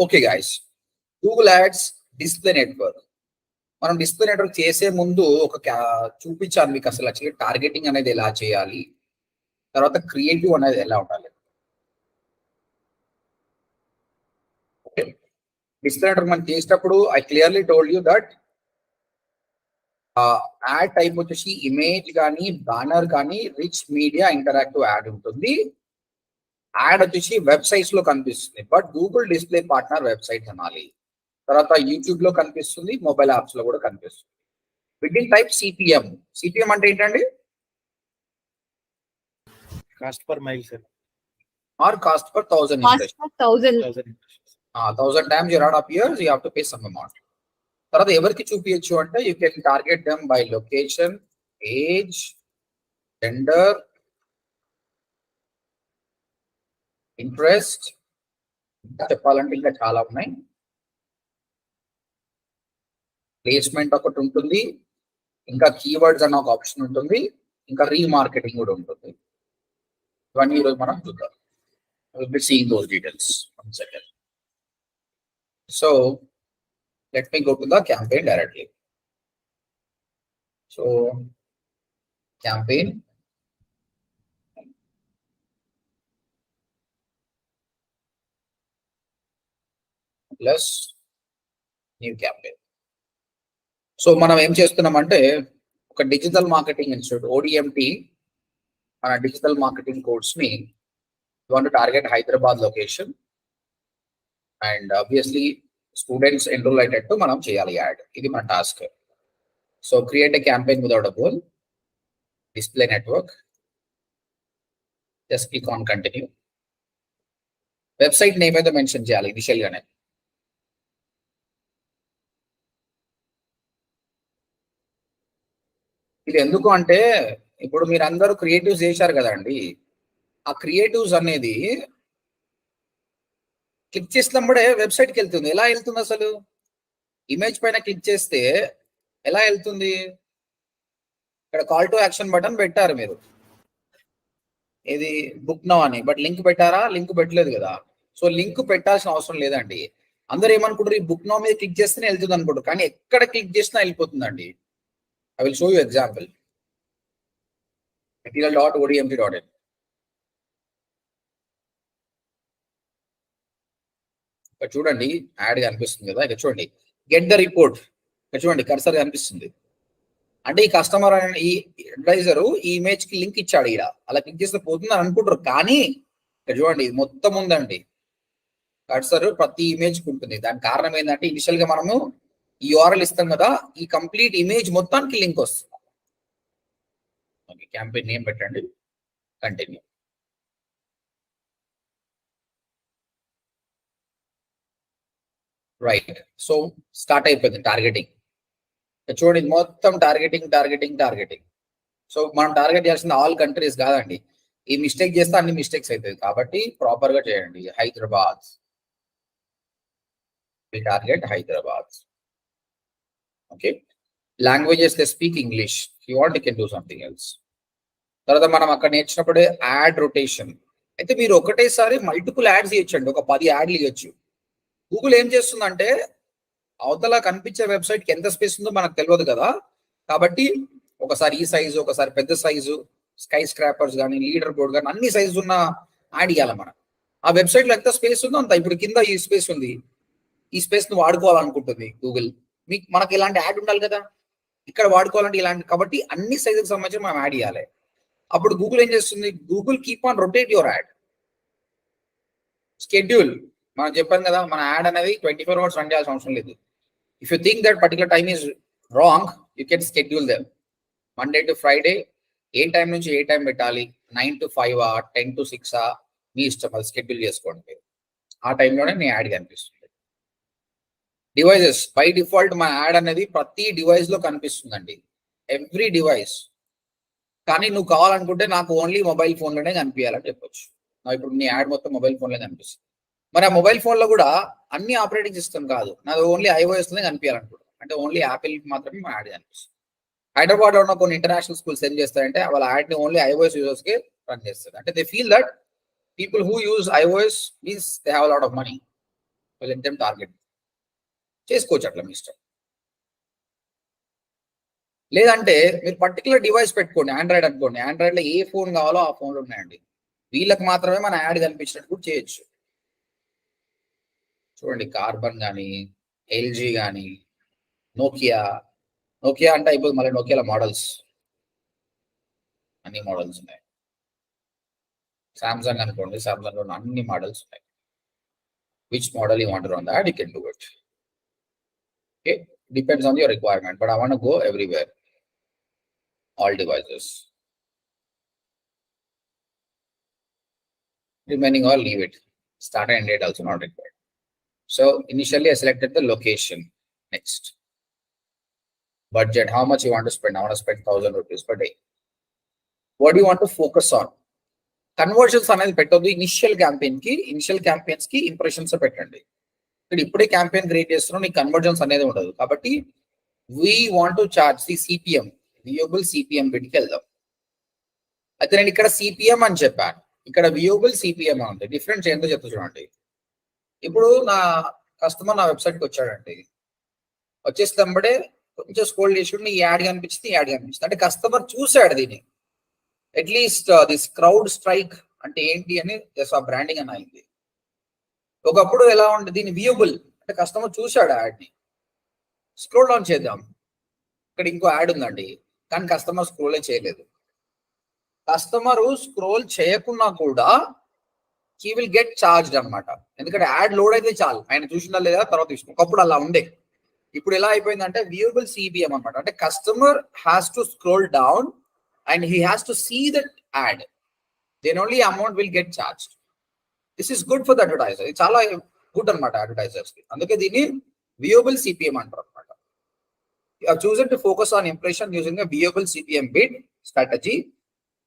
Okay guys, Google ads display network. మనం display network చేసే ముందు ఒక చూపించాను మీకు అసలు యాక్చువల్లీ టార్గెటింగ్ అనేది ఎలా చేయాలి, తర్వాత క్రియేటివ్ అనేది ఎలా ఉండాలి. ఓకే, డిస్ప్లే నెట్వర్క్ మనం చేసేటప్పుడు I clearly told you that add type వచ్చేసి ఇమేజ్ కానీ బ్యానర్ కానీ రిచ్ మీడియా ఇంటరాక్టివ్ యాడ్ ఉంటుంది. యాడ్ వచ్చేసి వెబ్సైట్స్ లో కనిపిస్తుంది, but Google display partner website అనాలి. తర్వాత యూట్యూబ్ లో కనిపిస్తుంది, మొబైల్ యాప్స్ లో కూడా కనిపిస్తుంది. Bidding type CPM. సిపిఎం అంటే ఏంటండి? Cost per mile sir, or cost per 1000 1000 1000 times your ad appears, you have to pay some amount. తర్వాత ఎవరికి చూపించచ్చు అంటే you can target them by location, age, gender, interest, చెప్పాలంటే ఇంకా చాలా ఉన్నాయి. ప్లేస్మెంట్ ఒకటి ఉంటుంది, ఇంకా కీవర్డ్స్ అన్న ఒక ఆప్షన్ ఉంటుంది, ఇంకా రీమార్కెటింగ్ కూడా ఉంటుంది. ఇవన్నీ ఈరోజు మనం చూద్దాం. We'll be seeing those details. 1 second. So let me go to the campaign directly. So campaign, plus new campaign. So మనం ఏం చేస్తున్నామంటే ఒక డిజిటల్ మార్కెటింగ్ ఇన్స్టిట్యూట్ ODMT మన డిజిటల్ మార్కెటింగ్ కోర్స్ ని want to target Hyderabad location, and obviously students enroll అయ్యేటట్టు మనం చేయాలి add. ఇది మన task. So create a campaign without a goal, display network, just click on continue. Website name అయితే mention చేయాలి initial గానే. ఇది ఎందుకు అంటే ఇప్పుడు మీరు అందరూ క్రియేటివ్స్ చేశారు కదండి, ఆ క్రియేటివ్స్ అనేది క్లిక్ చేసినప్పుడే వెబ్సైట్కి వెళ్తుంది. ఎలా వెళ్తుంది అసలు? ఇమేజ్ పైన క్లిక్ చేస్తే ఎలా వెళ్తుంది? ఇక్కడ కాల్ టు యాక్షన్ బటన్ పెట్టారు మీరు, ఇది బుక్ నౌ అని, బట్ లింక్ పెట్టారా? లింక్ పెట్టలేదు కదా. సో లింక్ పెట్టాల్సిన అవసరం లేదండి. అందరూ ఏమనుకుంటారు, ఈ బుక్ నౌ మీద క్లిక్ చేస్తేనే వెళ్తుంది అనుకుంటారు, కానీ ఎక్కడ క్లిక్ చేసినా వెళ్ళిపోతుందండి. I will show you example. material.odmt.in. ఇక్కడ చూడండి యాడ్ కనిపిస్తుంది కదా, ఇక్కడ చూడండి గెట్ ద రిపోర్ట్, ఇక్కడ చూడండి కర్సర్ కనిపిస్తుంది. అంటే ఈ కస్టమర్ ఈ అడ్వైజర్ ఈ ఇమేజ్ కి లింక్ ఇచ్చాడు, ఇక్కడ అలా క్లిక్ చేస్తే పోతుంది అని అనుకుంటారు, కానీ ఇక్కడ చూడండి ఇది మొత్తం ఉందండి. కర్సర్ ప్రతి ఇమేజ్ కి ఉంటుంది. దానికి కారణం ఏంటంటే ఇనిషియల్ గా మనము ఈ URL ఇస్తాం కదా, ఈ కంప్లీట్ ఇమేజ్ మొత్తానికి లింక్ వస్తుంది. ఓకే, క్యాంపెయిన్ నేమ్ పెట్టండి, కంటిన్యూ. రైట్, సో స్టార్ట్ అయిపోయింది టార్గెటింగ్. చూడండి మొత్తం టార్గెటింగ్ టార్గెటింగ్ టార్గెటింగ్. సో మనం టార్గెట్ చేయాల్సిన ఆల్ కంట్రీస్ కాదండి. ఈ మిస్టేక్ చేస్తే అన్ని మిస్టేక్స్ అవుతాయి, కాబట్టి ప్రాపర్ గా చేయండి. Hyderabad, target Hyderabad. Okay, languages they speak English. You want you can do something else. తర్వాత మనం అక్కడ నేర్చినప్పుడే యాడ్ రొటేషన్. అయితే మీరు ఒకటేసారి మల్టిపుల్ యాడ్స్ ఇవ్వచ్చండి, ఒక 10 యాడ్లు ఇవ్వచ్చు. గూగుల్ ఏం చేస్తుందంటే అవతల కనిపించే వెబ్సైట్కి ఎంత స్పేస్ ఉందో మనకు తెలియదు కదా, కాబట్టి ఒకసారి ఈ సైజు, ఒకసారి పెద్ద సైజు, స్కై స్క్రాపర్స్ కానీ లీడర్ బోర్డ్ కానీ అన్ని సైజు ఉన్న యాడ్ ఇవ్వాలి మనం. ఆ వెబ్సైట్ లో ఎంత స్పేస్ ఉందో అంత. ఇప్పుడు కింద ఈ స్పేస్ ఉంది, ఈ స్పేస్ ను వాడుకోవాలనుకుంటుంది గూగుల్. మనకి ఇలాంటి యాడ్ ఉండాలి కదా, ఇక్కడ వాడుకోవాలంటే ఇలాంటి, కాబట్టి అన్ని సైజుకి సంబంధించి మనం యాడ్ ఇవ్వాలి. అప్పుడు గూగుల్ ఏం చేస్తుంది, Google keep on rotate your add. Schedule మనం చెప్పాను కదా, మన యాడ్ అనేది 24 hours రన్ చేయాల్సిన అవసరం లేదు. If you think that particular time is wrong, you can schedule them. Monday to Friday A time నుంచి ఏ టైం పెట్టాలి, 9 to 5 10 to 6 మీ ఇష్టం, అది స్కెడ్యూల్ చేసుకోండి. ఆ టైంలోనే మీ యాడ్ కనిపిస్తుంది. డివైజెస్ బై డిఫాల్ట్ మన యాడ్ అనేది ప్రతి డివైస్ లో కనిపిస్తుందండి, ఎవ్రీ డివైస్. కానీ నువ్వు కావాలనుకుంటే నాకు ఓన్లీ మొబైల్ ఫోన్ లోనే కనిపించాలని చెప్పొచ్చు. ఇప్పుడు నీ యాడ్ మొత్తం మొబైల్ ఫోన్ లో కనిపిస్తుంది. మరి ఆ మొబైల్ ఫోన్ లో కూడా అన్ని ఆపరేటింగ్ సిస్టమ్ కాదు, నాది ఓన్లీ iOS లోనే కనిపించాలనుకుంటున్నాను అంటే ఓన్లీ యాపిల్ మాత్రమే మా యాడ్ కనిపిస్తుంది. హైదరాబాద్ లో ఉన్న కొన్ని ఇంటర్నేషనల్ స్కూల్స్ ఏం చేస్తారంటే వాళ్ళ యాడ్ ని ఓన్లీ iOS యూజర్స్ కి రన్ చేస్తారు. అంటే they feel that people who use iOS means they have lot of money. Let them target చేసుకోవచ్చు అట్లా మీ ఇష్టం. లేదంటే మీరు పర్టికులర్ డివైస్ పెట్టుకోండి, ఆండ్రాయిడ్ అనుకోండి, ఆండ్రాయిడ్ లో ఏ ఫోన్ కావాలో ఆ ఫోన్లు ఉన్నాయండి, వీళ్ళకి మాత్రమే మన యాడ్ కనిపించినట్టు కూడా చేయొచ్చు. చూడండి కార్బన్ కానీ, ఎల్జీ కానీ, నోకియా. నోకియా అంటే అయిపోతుంది, మళ్ళీ నోకియాల మోడల్స్ అన్ని మోడల్స్ ఉన్నాయి. సామ్సంగ్ అనుకోండి, సామ్సంగ్ లో అన్ని మోడల్స్ ఉన్నాయి. Which model you want run that you can do it. Okay, depends on your requirement, but I want go everywhere, all devices. Remaining or leave it. Start and date also not required. So initially I selected the location. Next, budget, how much you want to spend? I want to spend 1,000 rupees per day. What do you want to focus on? Conversions అనేది పెట్టొద్దు. Initial campaigns కి impressions పెట్టండి. ఇప్పుడే campaign create చేస్తున్నాం, నీకు conversions అనేది ఉండదు. కాబట్టి we want to charge the CPM, viable CPM బిడ్కి వెళ్దాం. అయితే నేను ఇక్కడ సిపిఎం అని చెప్పాను, ఇక్కడ వియబుల్ సిపిఎం ఉంది. డిఫరెన్స్ ఏంటో చెప్తా చూడండి. ఇప్పుడు నా కస్టమర్ నా వెబ్సైట్కి వచ్చాడండి, వచ్చేసినప్పుడే కొంచెం స్క్రోల్ చేసి నీ యాడ్ కనిపించింది, యాడ్ కనిపించింది అంటే కస్టమర్ చూశాడు దీన్ని. అట్లీస్ట్ దిస్ క్రౌడ్ స్ట్రైక్ అంటే ఏంటి అని జస్ట్ ఆ బ్రాండింగ్ అని అయింది. ఒకప్పుడు ఎలా ఉంటుంది, దీన్ని వియబుల్ అంటే కస్టమర్ చూశాడు యాడ్ని. స్క్రోల్ డౌన్ చేద్దాం, ఇక్కడ ఇంకో యాడ్ ఉందండి, కానీ కస్టమర్ స్క్రోలే చేయలేదు. కస్టమర్ స్క్రోల్ చేయకున్నా కూడా హీ విల్ గెట్ చార్జ్డ్ అనమాట. ఎందుకంటే యాడ్ లోడ్ అయితే చాలు, ఆయన చూసినా లేదా తర్వాత తీసుకున్నాం. ఒకప్పుడు అలా ఉండే, ఇప్పుడు ఎలా అయిపోయిందంటే వ్యూయబుల్ సిబిఎం అనమాట. అంటే customer has to scroll down and he has to see that ad, then only amount will get charged. This is good for the advertiser, ఇది చాలా గుడ్ అనమాట అడ్వర్టైజర్స్ కి. అందుకే దీన్ని వ్యూయబుల్ సిపిఎం అంటారు అనమాట. You have chosen to focus on impression using a viewable CPM bid strategy,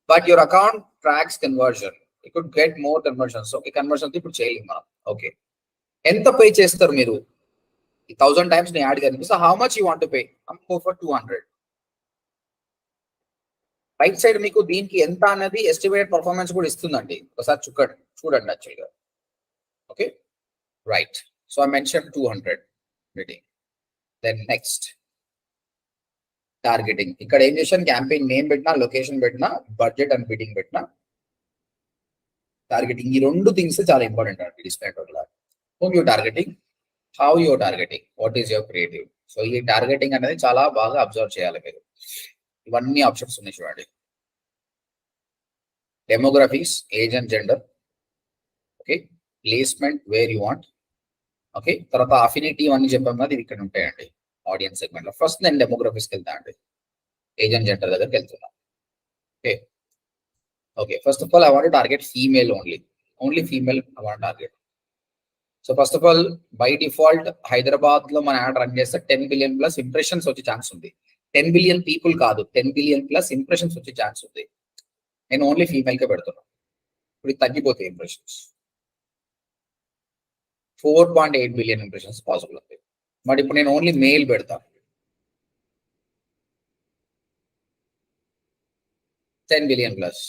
but your account tracks conversion. You could get more conversions. Okay, conversion ఇప్పుడు చేయలేం మనం. ఓకే, ఎంత పే చేస్తారు మీరు? 1,000 times నీ యాడ్ కనిపిస్తే how much you want to pay? I'm go for 200. Right side మీకు దీనికి ఎంత అనేది ఎస్టిమేటెడ్ పర్ఫార్మెన్స్ కూడా ఇస్తుందండి, ఒకసారి చూడండి యాక్చువల్గా. Okay right, so I mentioned 200 bidding. Then next, targeting. ఇక్కడ ఏం చేశాను, క్యాంపెయిన్ నేమ్ పెట్టినా, లొకేషన్ పెట్టినా, బడ్జెట్ అండ్ బిడ్డింగ్ పెట్టినా, టార్గెటింగ్. ఈ రెండు థింగ్స్ చాలా ఇంపార్టెంట్ అండి డిస్ప్లే వల్ల. Home you targeting, how you targeting, what is your creative. So ఈ టార్గెటింగ్ అనేది చాలా బాగా అబ్జర్వ్ చేయాలి మీరు. ఇవన్నీ ఆప్షన్స్ ఉన్నాయి చూడండి. Demographics, age and gender, okay, placement where you want, okay, తర్వాత అఫినిటీ ఇవన్నీ చెప్పాం కదా, ఇవి ఇక్కడ ఉంటాయండి ఆడియన్స్ సెగ్మెంట్ లో. ఫస్ట్ నేను డెమోగ్రఫీస్కి వెళ్తా అండి, ఏజ్ అండ్ జెండర్ దగ్గరికి వెళ్తున్నా. Okay okay, first of all I want target female only female I want target. So first of all by default Hyderabad లో మన యాడ్ రన్ చేస్తే 10 billion ప్లస్ ఇంప్రెషన్స్ వచ్చే ఛాన్స్ ఉంది. 10 billion పీపుల్ కాదు, 10 billion plus impressions వచ్చే chance ఉంది. నేను only female కే పెడుతున్నా. ఇప్పుడు తగ్గిపోతాయి ఇంప్రెషన్స్, 4.8 billion ఇంప్రెషన్స్ పాసిబుల్ ఉంది. మరి ఇప్పుడు నేను ఓన్లీ మెయిల్ పెడతా, 10 billion ప్లస్.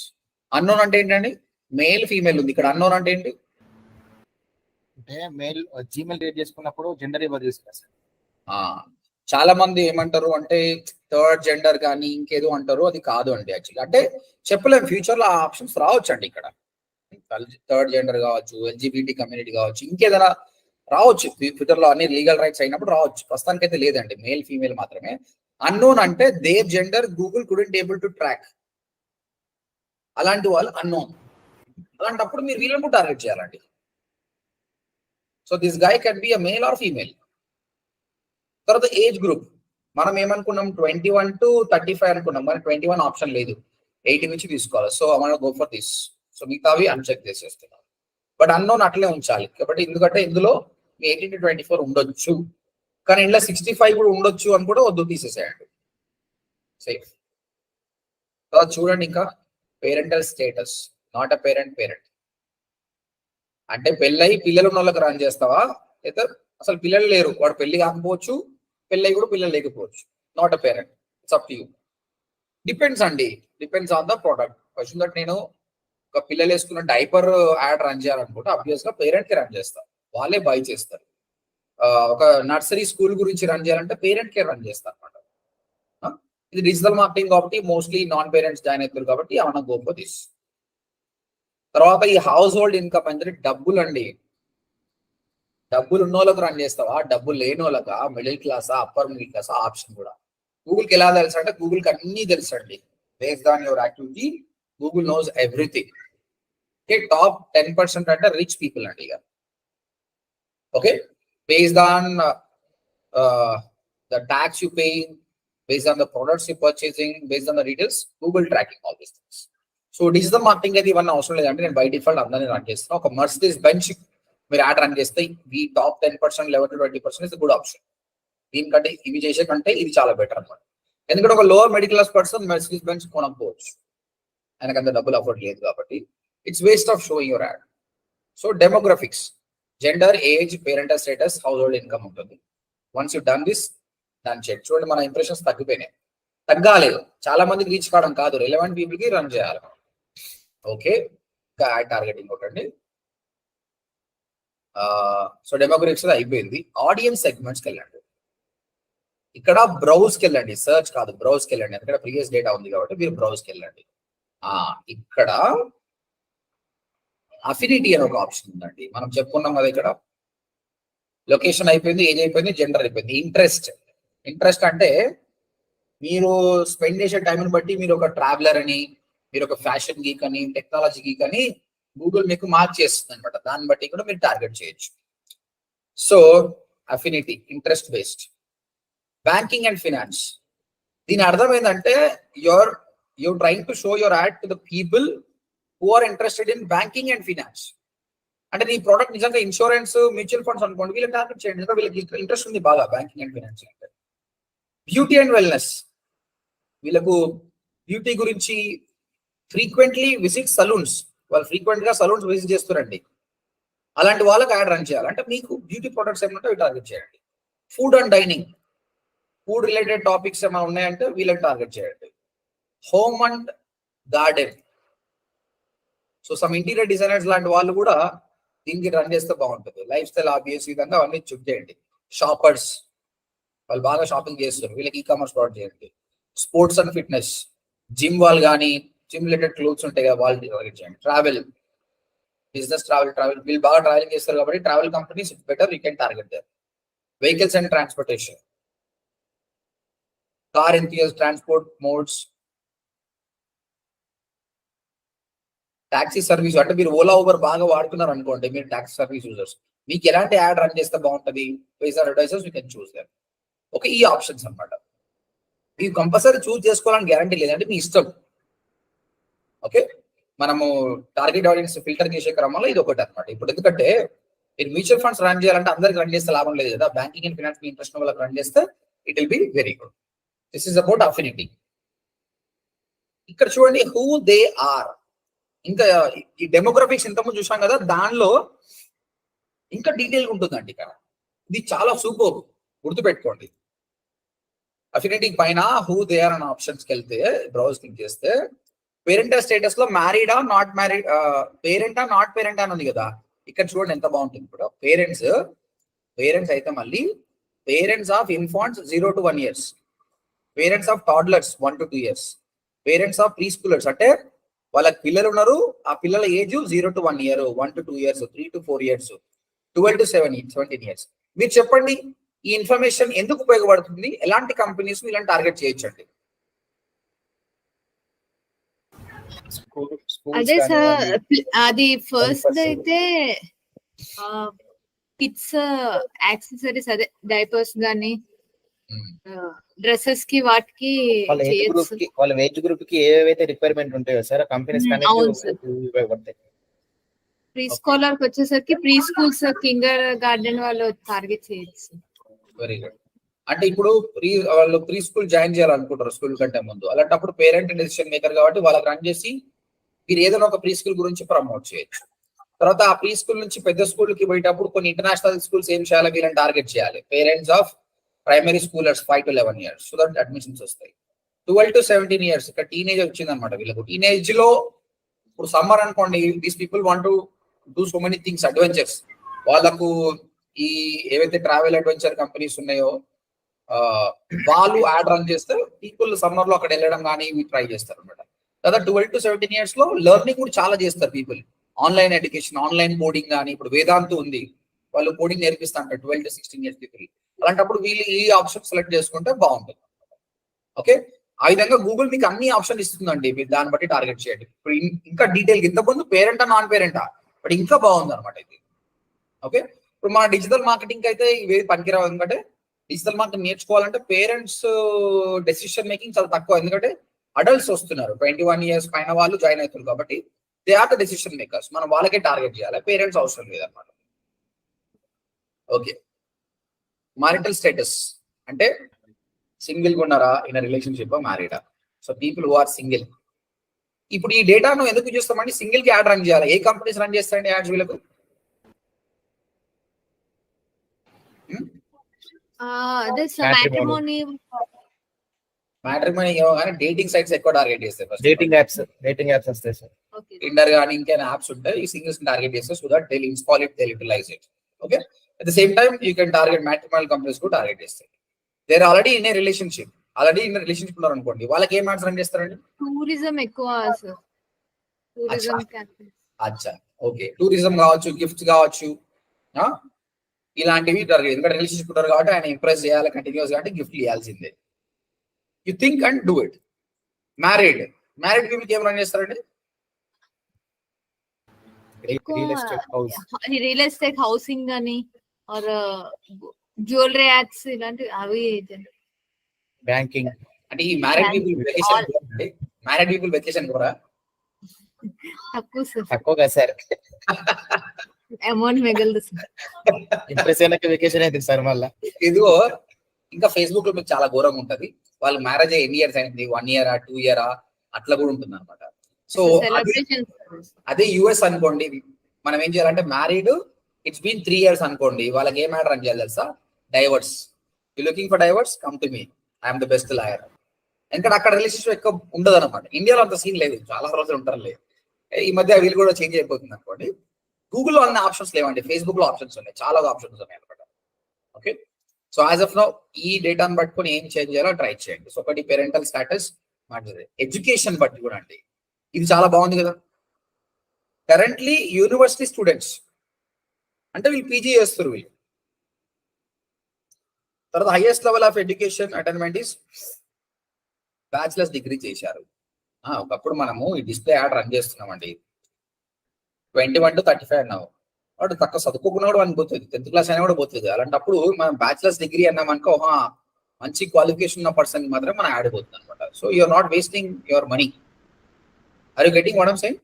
అన్నోన్ అంటే ఏంటండి, మేల్ ఫీమేల్ ఉంది, ఇక్కడ అన్నోన్ అంటే ఏంటి అంటే మెయిల్ జీమెయిల్ క్రియేట్ చేసుకున్నప్పుడు జెండర్ ఇవ్వదు సార్. చాలా మంది ఏమంటారు అంటే థర్డ్ జెండర్ కానీ ఇంకేదో అంటారు, అది కాదు అండి యాక్చువల్లీ. అంటే చెప్పలేము, ఫ్యూచర్ లో ఆ ఆప్షన్స్ రావచ్చు అండి. ఇక్కడ థర్డ్ జెండర్ కావచ్చు, ఎల్జిబిటి కమ్యూనిటీ కావచ్చు, ఇంకేదైనా రావచ్చు ఫ్యూచర్ లో, అన్ని లీగల్ రైట్స్ అయినప్పుడు రావచ్చు. ప్రస్తుతానికి అయితే లేదండి, మేల్ ఫీమేల్ మాత్రమే. అన్నోన్ అంటే their gender Google couldn't able to track, అలాంటి వాళ్ళు అన్నోన్. అలాంటప్పుడు మీరు వీళ్ళని టార్గెట్ చేయాలండి. So this guy can be a male or female. తర్వాత ఏజ్ గ్రూప్, మనం ఏమనుకున్నాం 21 to 35 అనుకున్నాం, మరి 21 ఆప్షన్ లేదు, 18 నుంచి తీసుకోవాలి. సో మనం గో ఫర్ దిస్. సో మిగతావి అన్చెక్ చేసేస్తున్నాం, బట్ అన్నోన్ అట్లే ఉంచాలి. కాబట్టి ఎందుకంటే ఇందులో 18 to 24 ఉండొచ్చు, కానీ ఇందులో 65 కూడా ఉండొచ్చు అని కూడా వద్దు, తీసేసేయండి, సేఫ్. తర్వాత చూడండి ఇంకా parental status, not a parent అంటే పెళ్ళయి పిల్లలు ఉన్న వాళ్ళకి రన్ చేస్తావా, లేదా అసలు పిల్లలు లేరు, వాడు పెళ్లి కాకపోవచ్చు, పెళ్ళయి కూడా పిల్లలు లేకపోవచ్చు, not a parent, it's up to you. Depends అండి, depends on the product. Question that నేను ఒక పిల్లలు వేసుకున్న డైపర్ యాడ్ రన్ చేయాలనుకుంటే అబ్వియస్ గా పేరెంట్ కి రన్ చేస్తారు, వాళ్ళే బై చేస్తారు. ఒక నర్సరీ స్కూల్ గురించి రన్ చేయాలంటే పేరెంట్ కేర్ రన్ చేస్తారు అనమాట. ఇది డిజిటల్ మార్కెటింగ్ కాబట్టి మోస్ట్లీ నాన్ పేరెంట్స్ జాయిన్ అవుతారు కాబట్టి ఏమన్నా గో ఫర్ దిస్. తర్వాత ఈ హౌస్ హోల్డ్ ఇన్కమ్ అంటే డబ్బులు అండి. డబ్బులు ఉన్న వాళ్ళకి రన్ చేస్తావా, డబ్బులు లేని వాళ్ళకా, మిడిల్ క్లాసా, అప్పర్ మిడిల్ క్లాసా, ఆప్షన్ కూడా. గూగుల్కి ఎలా తెలుసు అంటే గూగుల్కి అన్ని తెలుసు అండి. Based on your activity Google knows everything. Okay, top 10% అంటే రిచ్ పీపుల్ అండి ఇక. Okay, based on the tax you pay, based on the products you purchasing, based on the details, Google tracking all these things. So digital marketing అయితే ఇవన్నీ అవసరం లేదంటే నేను by default అందరినీ run చేస్తాను. ఒక మర్సిడీస్ బెంచ్ మీరు యాడ్ రన్ చేస్తే ఈ top 10%, 11 to 20% is good option. దీనికంటే ఇవి చేసే కంటే ఇది చాలా బెటర్ అనమాట. ఎందుకంటే ఒక lower middle class person Mercedes Benz కొనకపోవచ్చు, ఆయనకు అంత డబ్బులు అఫోర్డ్ లేదు కాబట్టి it's waste of showing your ad. So demographics, gender, age, parental status, household income ఉంటుంది. వన్స్ యూ డన్ దిస్, దాని చెక్ చూడండి, మన ఇంప్రెషన్స్ తగ్గిపోయినాయి. తగ్గాలి, చాలా మందికి రీచ్ కావడం కాదు, రిలవెంట్ పీపుల్ కి రన్ చేయాలి. ఓకే, ఇంకా యాడ్ టార్గెటింగ్ ఒకటి. సో డెమోగ్రఫిక్స్ అయిపోయింది. ఆడియన్స్ సెగ్మెంట్స్కి వెళ్ళండి. ఇక్కడ బ్రౌజ్కి వెళ్ళండి, సర్చ్ కాదు, బ్రౌజ్కి వెళ్ళండి. ఎందుకంటే ప్రీవియస్ డేటా ఉంది కాబట్టి మీరు బ్రౌజ్కి వెళ్ళండి. ఇక్కడ అఫినిటీ అనే ఒక ఆప్షన్ ఉందండి. మనం చెప్పుకున్నాం కదా, ఇక్కడ లొకేషన్ అయిపోయింది, ఏజ్ అయిపోయింది, జెండర్ అయిపోయింది. ఇంట్రెస్ట్ అంటే మీరు స్పెండ్ చేసే టైంని బట్టి మీరు ఒక ట్రావెలర్ అని, మీరు ఒక ఫ్యాషన్ గీక్ అని, టెక్నాలజీ గీక్ అని గూగుల్ మీకు మార్క్ చేస్తుంది అనమాట. దాన్ని బట్టి కూడా మీరు టార్గెట్ చేయొచ్చు. So affinity, interest based. Banking and finance, దీని అర్థం ఏంటంటే you're trying to show your ad to the people who are interested in banking and finance. అంటే నీ ప్రోడక్ట్ నిజంగా ఇన్సూరెన్స్, మ్యూచువల్ ఫండ్స్ అనుకోండి, వీళ్ళకి టార్గెట్ చేయండి. ఇంకా వీళ్ళకి ఇంట్రెస్ట్ ఉంది బాగా బ్యాంకింగ్ అండ్ ఫినాన్స్ అంటే. బ్యూటీ అండ్ వెల్నెస్, వీళ్ళకు బ్యూటీ గురించి ఫ్రీక్వెంట్లీ విజిట్ సలూన్స్, వాళ్ళు ఫ్రీక్వెంట్ గా సలూన్స్ విజిట్ చేస్తారండి. అలాంటి వాళ్ళకి యాడ్ రన్ చేయాలి. అంటే మీకు బ్యూటీ ప్రొడక్ట్స్ ఏమంటే అవి టార్గెట్ చేయండి. Food and dining, food related topics ఏమైనా ఉన్నాయంటే వీళ్ళకి టార్గెట్ చేయండి. Home and garden, so some interior designers లాంటి వాళ్ళు కూడా దీనికి రన్ చేస్తే బాగుంటుంది. లైఫ్ స్టైల్ ఆబ్వియస్ విధంగా అవన్నీ చెక్ చేయండి. షాపర్స్, వాళ్ళు బాగా షాపింగ్ చేస్తారు, వీళ్ళకి ఈ-కామర్స్ ప్రొడక్ట్ చేయండి. స్పోర్ట్స్ అండ్ ఫిట్నెస్, జిమ్ వాళ్ళు కానీ, జిమ్ రిలేటెడ్ క్లోత్స్ ఉంటాయి కదా, వాళ్ళు టార్గెట్ చేయండి. ట్రావెల్, బిజినెస్ ట్రావెల్, వీళ్ళు బాగా ట్రావెలింగ్ చేస్తారు కాబట్టి travel companies better, you can target there. Vehicles and transportation, car enthusiasts, transport modes. Taxi service అంటే మీరు ఓలా ఊబర్ బాగా వాడుతున్నారు అనుకోండి, మీరు టాక్సీ సర్వీస్ యూజర్స్, మీకు ఎలాంటి యాడ్ రన్ చేస్తే బాగుంటుంది, based on advertisers you can choose them. Okay, ఈ ఆప్షన్స్ అనమాట. మీరు కంపల్సరీ చూస్ చేసుకోవాలని గ్యారంటీ లేదంటే మీ ఇష్టం. ఓకే, మనము టార్గెట్ ఆడియన్స్ ఫిల్టర్ చేసే క్రమంలో ఇది ఒకటి అనమాట. ఇప్పుడు ఎందుకంటే మీరు మ్యూచువల్ ఫండ్స్ రన్ చేయాలంటే అందరికి రన్ చేస్తే లాభం లేదు కదా. Banking and finance me interest వాళ్ళకి రన్ చేస్తే it will be very good. This is about affinity. ఇక్కడ చూడండి, హూ దే ఆర్. ఇంకా ఈ డెమోగ్రఫిక్స్ ఇంతకుముందు చూసాం కదా, దానిలో ఇంకా డీటెయిల్గా ఉంటుందండి. ఇక్కడ ఇది చాలా సూపర్, గుర్తుపెట్టుకోండి. అఫినిటీ పైన హూ దే ఆర్ అనే ఆప్షన్స్కి వెళ్తే, బ్రౌజ్ క్లిక్ చేస్తే పేరెంటల్ స్టేటస్ లో మ్యారీడా, నాట్ మ్యారీడ్, పేరెంటా, నాట్ పేరెంట్ అని ఉంది కదా. ఇక్కడ చూడండి ఎంత బాగుంటుంది. ఇప్పుడు పేరెంట్స్ అయితే మళ్ళీ parents of infants 0 to 1 years, parents of toddlers 1 to 2 years, parents of pre scholars అంటే వాళ్ళకి పిల్లలు ఉన్నారు, ఆ పిల్లల age 0 to 1 year, 1 to 2 years, 3 to 4 years, 12 to 17 years. మీరు చెప్పండి, ఈ ఇన్ఫర్మేషన్ ఎందుకు ఉపయోగపడుతుంది, ఎలాంటి కంపెనీస్ ఇలాంటి టార్గెట్ చేయొచ్చండి? అదే సార్, అది ఫస్ట్ అయితే కిడ్స్ యాక్సెసరీస్, అదే డైపర్స్ గానీ డ్రెస్సెస్ కి వాటికి వాళ్ళ ఏజ్ గ్రూప్ కి ఏవైతే రిక్వైర్మెంట్ ఉంటాయో సార్ కంపెనీస్ ఉపయోగపడతాయి. ప్రీ స్కూలర్ కి వచ్చేసరికి ప్రీ స్కూల్స్, కిండర్ గార్డెన్ వాళ్ళు టార్గెట్ చేయొచ్చు. Very good. అంటే ఇప్పుడు వాళ్ళు ప్రీ స్కూల్ జాయిన్ చేయాలనుకుంటారు స్కూల్ కంటే ముందు, అలాంటప్పుడు పేరెంట్ డెసిషన్ మేకర్ కాబట్టి వాళ్ళకి రన్ చేసి మీరు ఏదైనా ఒక ప్రీ స్కూల్ గురించి ప్రమోట్ చేయొచ్చు. తర్వాత ఆ ప్రీ స్కూల్ నుంచి పెద్ద స్కూల్ కి పోయేటప్పుడు కొన్ని ఇంటర్నేషనల్ స్కూల్స్ ఏం చేయాలి, వీళ్ళని టార్గెట్ చేయాలి. Parents of primary scholars 5 to 11 years, so that admissions వస్తాయి. 12 to 17 years, ఇక్కడ టీనేజ్ వచ్చింది అనమాట వీళ్ళకు. టీనేజ్ లో ఇప్పుడు సమ్మర్ అనుకోండి, these people want to do so many things, adventures. వాళ్ళకు ఈ ఏవైతే ట్రావెల్ అడ్వెంచర్ కంపెనీస్ ఉన్నాయో వాళ్ళు యాడ్ రన్ చేస్తే పీపుల్ సమ్మర్ లో అక్కడ వెళ్ళడం కానీ ఇవి ట్రై చేస్తారు అనమాట. కదా 12 to 17 years లో లెర్నింగ్ కూడా చాలా చేస్తారు people. Online education, online coding కానీ, ఇప్పుడు వేదాంతు ఉంది, వాళ్ళు కోడింగ్ నేర్పిస్తా అంటారు 12 to 16 years పీపుల్. అలాంటప్పుడు వీళ్ళు ఈ ఆప్షన్ సెలెక్ట్ చేసుకుంటే బాగుంటుంది. ఓకే, ఆ విధంగా గూగుల్ మీకు అన్ని ఆప్షన్ ఇస్తుందండి, మీరు దాన్ని బట్టి టార్గెట్ చేయండి. ఇప్పుడు ఇంకా డీటెయిల్ ఇంతకుముందు పేరెంటా నాన్ పేరెంటా, బట్ ఇంకా బాగుంది అనమాట ఇది. ఓకే, ఇప్పుడు మన డిజిటల్ మార్కెటింగ్ అయితే ఇవి పనికిరావు, ఎందుకంటే డిజిటల్ మార్కెటింగ్ నేర్చుకోవాలంటే పేరెంట్స్ డెసిషన్ మేకింగ్ చాలా తక్కువ, ఎందుకంటే అడల్ట్స్ వస్తున్నారు 21 years పైన వాళ్ళు జాయిన్ అవుతారు కాబట్టి they are the decision makers. మనం వాళ్ళకే టార్గెట్ చేయాలి, పేరెంట్స్ అవసరం లేదన్నమాట. ఓకే, మారిటల్ స్టేటస్ అంటే సింగిల్ గా ఉన్నారా, ఇన్ రిలేషన్షిప్, మ్యారీడా. So people who are single. ఇప్పుడు ఈ డేటాను ఎందుకు చూస్తామండి, సింగిల్ కి యాడ్ రన్ చేయాలి. ఏ కంపెనీస్ రన్ చేస్తాయండి యాడ్స్ వీళ్ళకు? అదే సార్ మ్యాట్రిమోనీ ఏమో కానీ డేటింగ్ సైట్స్ ఎక్కువ టార్గెట్ చేస్తాయి. డేటింగ్ యాప్స్ వస్తాయి సార్. టిండర్ కానీ ఇంకేమైనా యాప్స్ ఉంటాయి, ఈ సింగిల్స్ టార్గెట్ చేస్తారు. So that they install it, they utilize it. Okay, at the same time you can target matrimonial companies కూడా టార్గెట్ చేస్తాయి. They're already in a relationship, ఉన్నారు అనుకోండి, వాళ్ళకి ఏం యాడ్స్ రన్ చేస్తారండి? టూరిజం ఎక్కువ సార్, టూరిజం అచ్చా. ఓకే, టూరిజం కావచ్చు, గిఫ్ట్స్ కావచ్చు, ఇలాంటివి టార్గెట్. ఎందుకంటే రిలేషన్షిప్ ఉంటారు కాబట్టి ఆయన ఇంప్రెస్ చేయాలి కంటిన్యూస్, కాబట్టి గిఫ్ట్ ఇవ్వాల్సిందే. You think and do it. Married పీపుల్కి ఏం రన్ చేస్తారండి? రియల్ ఎస్టేట్, హౌసింగ్ అని, ఆర్ జ్యువెలరీ యాడ్స్, ఇలాంటివి అవి. బ్యాంకింగ్. అంటే ఈ మ్యారీడ్ పీపుల్ వెకేషన్ కూడా తక్కువ కదా సార్, అమౌంట్ మిగలదు సార్. ఇంప్రెస్ అయినాక వెకేషన్ అయితే సార్ మళ్ళా. ఇదిగో ఇంకా ఫేస్బుక్ లో మీకు చాలా ఘోరంగా ఉంటది. వాళ్ళు మ్యారేజ్ ఎన్ని ఇయర్స్ అయింది, 1 year 2 year అట్లా కూడా ఉంటుంది అనమాట. సో అదే యుఎస్ అనుకోండి, మనం ఏం చేయాలంటే మ్యారీడ్ ఇట్స్ బీన్ 3 years అనుకోండి, వాళ్ళకి ఏం మ్యాటర్ అని చేయాలి తెలుసా? Divorce. You looking for divorce, come to me, I'm the best lawyer. ఎందుకంటే అక్కడ రిలేషన్షిప్ ఎక్కువ ఉండదు అనమాట. ఇండియాలో అంత సీన్ లేదు, చాలా రోజులు ఉంటారు లేదు. ఈ మధ్య వీళ్ళు కూడా చేంజ్ అయిపోతుంది అనుకోండి. గూగుల్లో అన్ని ఆప్షన్స్ లేవండి, ఫేస్బుక్ లో ఆప్షన్స్ ఉన్నాయి, చాలా ఆప్షన్స్ ఉన్నాయి అనమాట. Okay, so as of now ఈ డేటాను పట్టుకొని ఏం చేంజ్ చేయాలో ట్రై చేయండి. సో ఒకటి పేరెంటల్ స్టాటస్, ఎడ్యుకేషన్ బట్టి కూడా అండి, ఇది చాలా బాగుంది కదా. కరెంట్లీ యూనివర్సిటీ స్టూడెంట్స్ అంటే వీళ్ళు పీజీ చేస్తారు, వీళ్ళు తర్వాత highest level of education attainment is bachelors degree చేశారు. ఒకప్పుడు మనము ఈ డిస్ప్లే యాడ్ రన్ చేస్తున్నామండి, 21 to 35 అన్నావు, వాడు తక్కువ చదువుకోకుండా కూడా వాడిని పోతుంది, 10th class అయినా కూడా పోతుంది. అలాంటప్పుడు మనం బ్యాచిలర్స్ డిగ్రీ అన్నామనుకో, మంచి క్వాలిఫికేషన్ ఉన్న పర్సన్ మాత్రం మనం యాడ్ అయిపోతుంది అనమాట. So you're not wasting your money. Are you getting what I'm saying?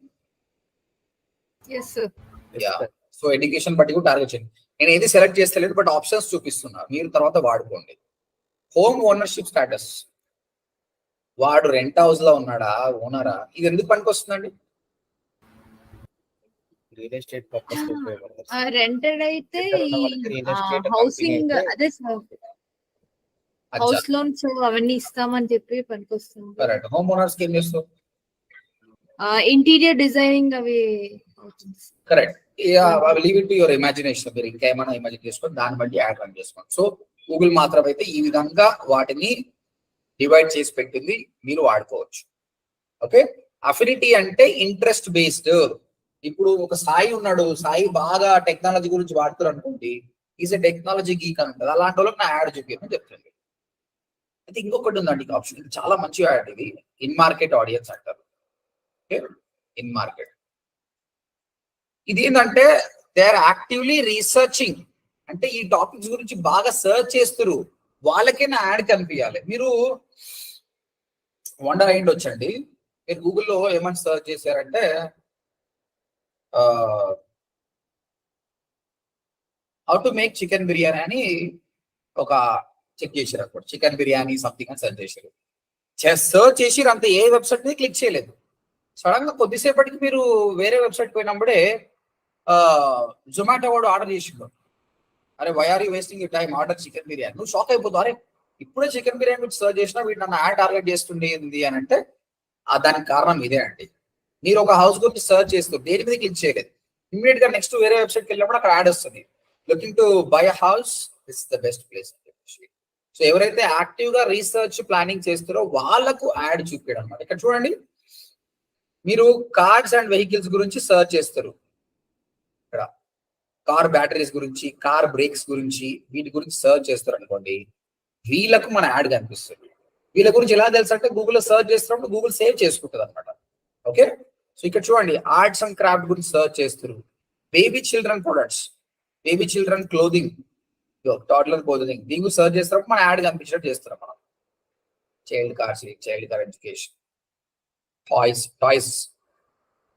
So education బట్టి కూడా టార్గెట్ చేయండి. నేను ఏది సెలెక్ట్ చేస్తలేదు, బట్ ఆప్షన్స్ చూపిస్తున్నా, మీరు తర్వాత వాడుకోండి. హోమ్ ఓనర్షిప్ స్టాటస్, వాడు రెంట్ హౌస్ లో ఉన్నాడా, ఓనరా, ఇది ఎందుకు పనికి వస్తుందండి? రియల్ ఎస్టేట్ పర్పస్ రెంటెడ్ అయితే హౌసింగ్, అదే సార్ హౌస్ లోన్స్ అవన్నీ ఇస్తామని చెప్పి పనికొస్తుంది. కరెక్ట్. హోమ్ ఓనర్స్ కి ఏం చేస్తావు? ఇంటీరియర్ డిజైనింగ్ అవి. Correct. Leave it to your imagination, మీరు ఇంకా ఏమైనా ఇమాజిన్ చేసుకొని దాన్ని బట్టి యాడ్ రన్ చేసుకోండి. సో గూగుల్ మాత్రం అయితే ఈ విధంగా వాటిని డివైడ్ చేసి పెట్టింది, మీరు వాడుకోవచ్చు. ఓకే, అఫినిటీ అంటే ఇంట్రెస్ట్ బేస్డ్. ఇప్పుడు ఒక సాయి ఉన్నాడు, సాయి బాగా టెక్నాలజీ గురించి వాడుతారు అనుకోండి, ఈజ్ ఎ టెక్నాలజీ గీక్ అని ఉంటుంది, అలాంటి వాళ్ళకి నా యాడ్ చూపించమని చెప్తుంది. అయితే ఇంకొకటి ఉందండి ఆప్షన్, ఇది చాలా మంచి యాడ్, ఇది ఇన్ మార్కెట్ ఆడియన్స్ అంటారు. ఓకే, ఇన్ మార్కెట్ ఇది ఏంటంటే దే ఆర్ యాక్టివ్లీ రీసెర్చింగ్, అంటే ఈ టాపిక్స్ గురించి బాగా సర్చ్ చేస్తారు, వాళ్ళకే నా యాడ్ కనిపించాలి. మీరు వండర్ అయ్యిండి వచ్చండి, మీరు గూగుల్లో ఏమని సర్చ్ చేశారంటే how to make chicken biryani అని ఒక చెక్ చేశారు అప్పుడు, చికెన్ బిర్యానీ సంథింగ్ అని సర్చ్ చేశారు. సర్చ్ చేసి అంత ఏ వెబ్సైట్ మీద క్లిక్ చేయలేదు. సడన్ గా కొద్దిసేపటికి మీరు వేరే వెబ్సైట్ పోయినప్పుడే జొమాటో వాడు ఆర్డర్ చేసిండు. అరే why are you wasting you time, order chicken biryani. నువ్వు షాక్ అయిపోతావు, అరే ఇప్పుడే చికెన్ బిర్యానీ గురించి సర్చ్ చేసినా వీటి నన్ను యాడ్ టార్గెట్ చేస్తుండేది అని అంటే దానికి కారణం ఇదే అండి. మీరు ఒక హౌస్ గురించి సర్చ్ చేస్తూ దేని మీద క్లిక్ చేయలేదు, ఇమ్మీడియట్ గా నెక్స్ట్ వేరే వెబ్సైట్కి వెళ్ళినప్పుడు అక్కడ యాడ్ వస్తుంది. Looking to buy a house, this is the best place. So ఎవరైతే యాక్టివ్ గా రీసెర్చ్ ప్లానింగ్ చేస్తారో వాళ్ళకు యాడ్ చూపించడం అనమాట. ఇక్కడ చూడండి, మీరు కార్స్ అండ్ వెహికల్స్ గురించి సర్చ్ చేస్తారు, ఇక్కడ కార్ బ్యాటరీస్ గురించి, కార్ బ్రేక్స్ గురించి, వీటి గురించి సర్చ్ చేస్తారు అనుకోండి, వీళ్ళకు మన యాడ్ కనిపిస్తుంది. వీళ్ళ గురించి ఎలా తెలుసు అంటే గూగుల్లో సర్చ్ చేస్తున్నప్పుడు గూగుల్ సేవ్ చేసుకుంటుంది అనమాట. ఓకే, సో ఇక్కడ చూడండి, ఆర్ట్స్ అండ్ క్రాఫ్ట్ గురించి సర్చ్ చేస్తారు, baby children products, baby children clothing, toddler clothing, దీని గురించి సర్చ్ చేస్తున్నప్పుడు మన యాడ్ కనిపించినట్టు చేస్తున్నాం మనం. Child car education, toys.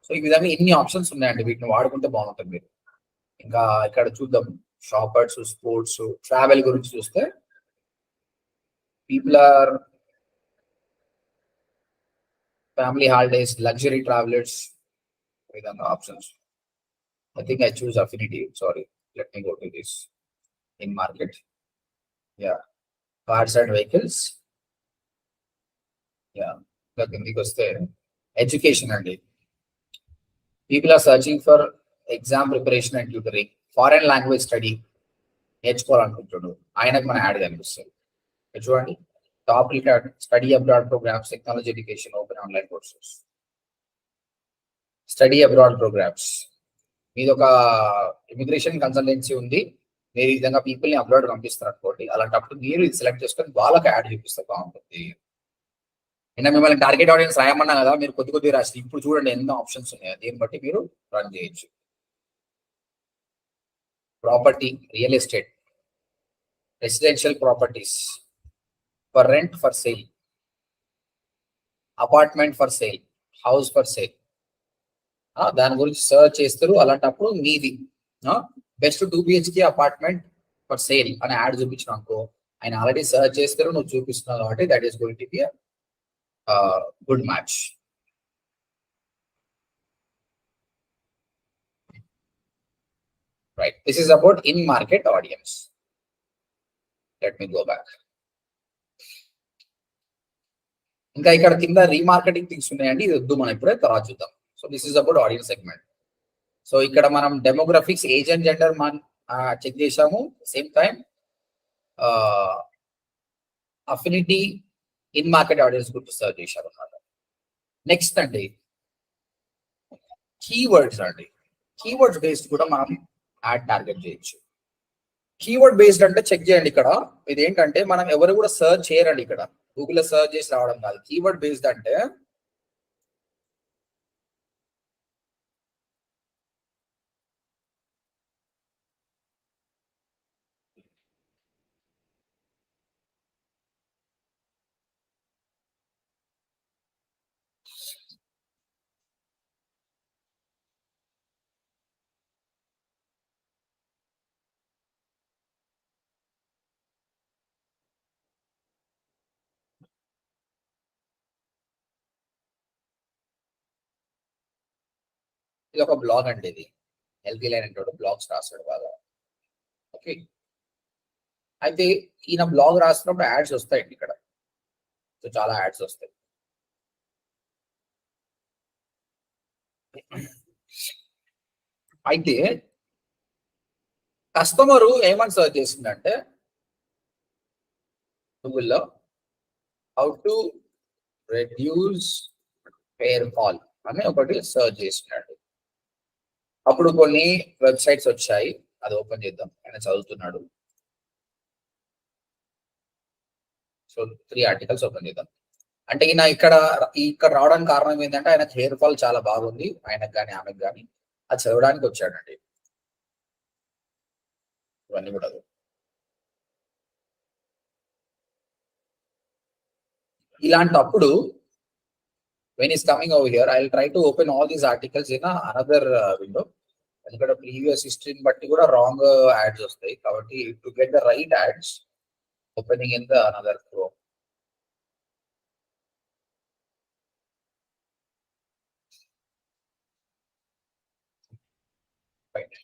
So ఈ విధంగా ఎన్ని ఆప్షన్స్ ఉన్నాయండి, వీటిని వాడుకుంటే బాగుంటుంది మీరు. ఇంకా ఇక్కడ చూద్దాం, షాపర్స్, స్పోర్ట్స్, ట్రావెల్ గురించి చూస్తే people or family holidays, luxury travelers, విధంగా options. I think I choose affinity. Sorry, let me go to this in market. Yeah, cars and vehicles. Yeah, కిందికి వస్తే ఎడ్యుకేషన్ అండి. People are searching for exam preparation and tutoring, foreign language study నేర్చుకోవాలనుకుంటున్నాడు, ఆయనకు మన ad కనిపిస్తుంది. చూడండి, top study abroad programmes, technology education, open online courses, study abroad programmes. మీది ఒక ఇమిగ్రేషన్ కన్సల్టెన్సీ ఉంది, మీరు ఈ విధంగా పీపుల్ ని అబ్రాడ్ పంపిస్తారు అనుకోండి, అలాంటప్పుడు మీరు ఇది సెలెక్ట్ చేసుకొని వాళ్ళకి యాడ్ చూపిస్తే బాగుంటుంది. నిన్న మిమ్మల్ని టార్గెట్ ఆడియన్స్ రాయమన్నా కదా, మీరు కొద్ది రాసి ఇప్పుడు చూడండి ఎన్నో ఆప్షన్స్ ఉన్నాయో, దీన్ని బట్టి మీరు రన్ చేయొచ్చు. Property, real estate, residential properties, for rent, for sale, apartment for sale, house for sale, దాని గురించి సర్చ్ చేస్తారు. అలాంటప్పుడు మీది best 2 BHK apartment for sale అని యాడ్ చూపించిన అనుకో, ఆయన ఆల్రెడీ సర్చ్ చేస్తారు, నువ్వు చూపిస్తున్నావు కాబట్టి that is going to be good match. Right, this is about in market audience. Let me go back. ఇంకా ఇక్కడ కింద రీమార్కెటింగ్ థింగ్స్ ఉన్నాయండి, ఇది వద్దు, మనం ఇప్పుడే తర్వాత చూద్దాం. So this is about audience segment. So ఇక్కడ మనం డెమోగ్రఫిక్స్, ఏజ్ అండ్ జెండర్ మనం చెక్ చేసాము, same time affinity, in market audience గురించి సర్చ్ చేశారు అన్నమాట. నెక్స్ట్ అండి కీవర్డ్స్ అండి. కీవర్డ్స్ బేస్డ్ కూడా మనం యాడ్ టార్గెట్ చేయొచ్చు. కీవర్డ్ బేస్డ్ అంటే చెక్ చేయండి, ఇక్కడ ఇది ఏంటంటే మనం ఎవరు కూడా సర్చ్ చేయరండి, ఇక్కడ గూగుల్లో సర్చ్ చేసి రావడం కాదు. కీవర్డ్ బేస్డ్ అంటే ఇది ఒక బ్లాగ్ అండి, ఇది హెల్తీ లైన్ అంటే బ్లాగ్స్ రాస్తాడు బాగా. ఓకే, అయితే ఈయన బ్లాగ్ రాస్తున్నప్పుడు యాడ్స్ వస్తాయండి ఇక్కడ. సో చాలా యాడ్స్ వస్తాయి. అయితే కస్టమరు ఏమని సర్చ్ చేసిందంటే గూగుల్లో how to reduce hair fall అని ఒకటి సర్చ్ చేసినాడు. అప్పుడు కొన్ని వెబ్సైట్స్ వచ్చాయి, అది ఓపెన్ చేద్దాం, ఆయన చదువుతున్నాడు. సో 3 ఆర్టికల్స్ ఓపెన్ చేద్దాం. అంటే ఈయన ఇక్కడ రావడానికి కారణం ఏంటంటే ఆయనకు హెయిర్ ఫాల్ చాలా బాగుంది, ఆయనకు కానీ ఆమెకు కానీ, అది చదవడానికి వచ్చాడండి. ఇవన్నీ కూడా ఇలాంటప్పుడు when is coming over here, I'll try to open all these articles in another window. ఎందుకంటే ప్రీవియస్ హిస్టరీని బట్టి కూడా రాంగ్ యాడ్స్ వస్తాయి కాబట్టి to get the right ads opening in the another Chrome. Right.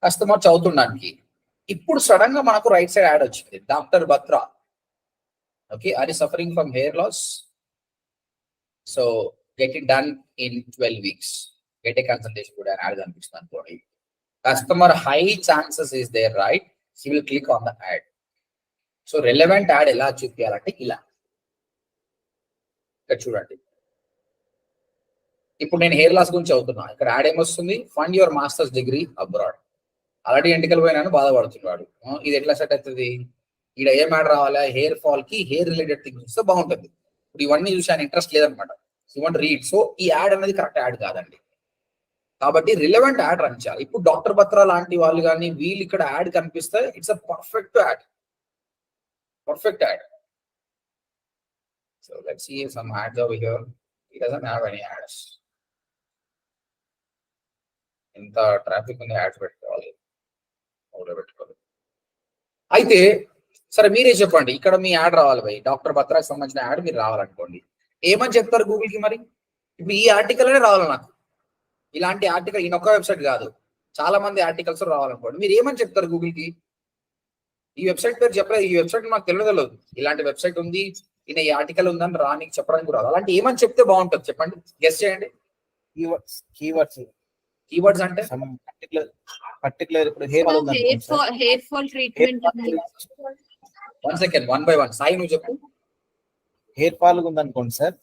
Customer చదువుతున్నానికి ఇప్పుడు సడన్ గా మనకు రైట్ సైడ్ యాడ్ వచ్చింది, doctor Batra. Okay, are you suffering from hair loss? So get it done in 12 weeks. Get a consultation కూడా an ad కనిపిస్తుంది అనుకోండి. Customer high chances is there, right? He will click on the ad. So relevant ad ఎలా చూపించాలంటే ఇలా ఇక్కడ చూడండి. ఇప్పుడు నేను హెయిర్ లాస్ గురించి చదువుతున్నా. ఇక్కడ యాడ్ ఏమొస్తుంది? Fund your masters degree abroad. Already ఎంటికలు పోయినాను బాధపడుతున్నాడు. ఇది ఎట్లా సెట్ అవుతుంది? ఇక్కడ ఏం యాడ్ రావాలా? హెయిర్ ఫాల్ కి హెయిర్ రిలేటెడ్ థింగ్స్ వస్తే బాగుంటుంది. ఇప్పుడు ఇవన్నీ చూసి ఆయన ఇంట్రెస్ట్ లేదనమాట. You want read. సో ఈ యాడ్ అనేది కరెక్ట్ యాడ్ కాదండి. కాబట్టి రిలవెంట్ యాడ్ రన్ చేయాలి. ఇప్పుడు డాక్టర్ బత్రా లాంటి వాళ్ళు కానీ వీళ్ళు ఇక్కడ యాడ్ కనిపిస్తే it's a perfect ad. Perfect ad. So let's see some ads over here. He doesn't have any ads. ఎంత ట్రాఫిక్ ఉంది, యాడ్స్ పెట్టుకోవాలి. అయితే సరే మీరే చెప్పండి, ఇక్కడ మీ యాడ్ రావాలి భయ్, డాక్టర్ బత్రాకి సంబంధించిన యాడ్ మీరు రావాలనుకోండి, ఏమని చెప్తారు గూగుల్ కి? మరి ఇప్పుడు ఈ ఆర్టికల్ అనే రావాలి నాకు. ఇలాంటి ఆర్టికల్ ఈయన ఒక్క వెబ్సైట్ కాదు, చాలా మంది ఆర్టికల్స్ రావాలనుకోండి, మీరు ఏమని చెప్తారు గూగుల్ కి? ఈ వెబ్సైట్ పేరు చెప్పలేదు, ఈ వెబ్సైట్ నాకు తెలియదు, ఇలాంటి వెబ్సైట్ ఉంది, ఈయన ఈ ఆర్టికల్ ఉందని రానికి చెప్పడానికి రాదు. అలాంటి ఏమని చెప్తే బాగుంటుంది చెప్పండి, గెస్ చేయండి. కీవర్డ్స్ అంటే పర్టికులర్ ఇప్పుడు hair fall treatment. One second, one by one. Sai నువ్వు చెప్పు. హెయిర్ ఫాల్ ఉందనుకోండి సార్,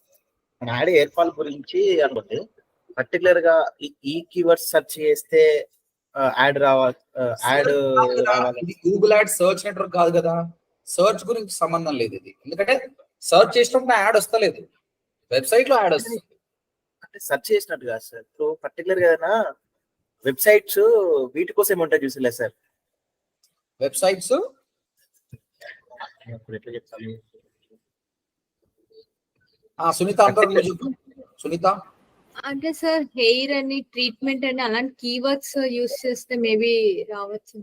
మన యాడ్ హెయిర్ ఫాల్ గురించి అనుకోండి, పర్టికులర్ గా ఈ కీవర్డ్స్ సెర్చ్ చేస్తే యాడ్ రావాలి. గూగుల్ యాడ్ సర్చ్ నెట్వర్క్ కాదు కదా, సర్చ్ గురించి సంబంధం లేదు ఇది. ఎందుకంటే సర్చ్ చేసినప్పుడు యాడ్ వస్తలేదు, వెబ్సైట్ లో యాడ్ వస్తుంది. అంటే సెర్చ్ చేసినట్టు కాదు సార్. ఇప్పుడు పర్టికులర్ గా వెబ్సైట్స్ వీటి కోసం ఉంటాయి చూసిలే సార్. వెబ్సైట్స్ ఎట్లా చెప్తాను? సునీత సునీత అంటే సార్ హెయిర్ అని ట్రీట్మెంట్ అని అలాంటి కీవర్డ్స్ యూస్ చేస్తే మేబీ రావచ్చు.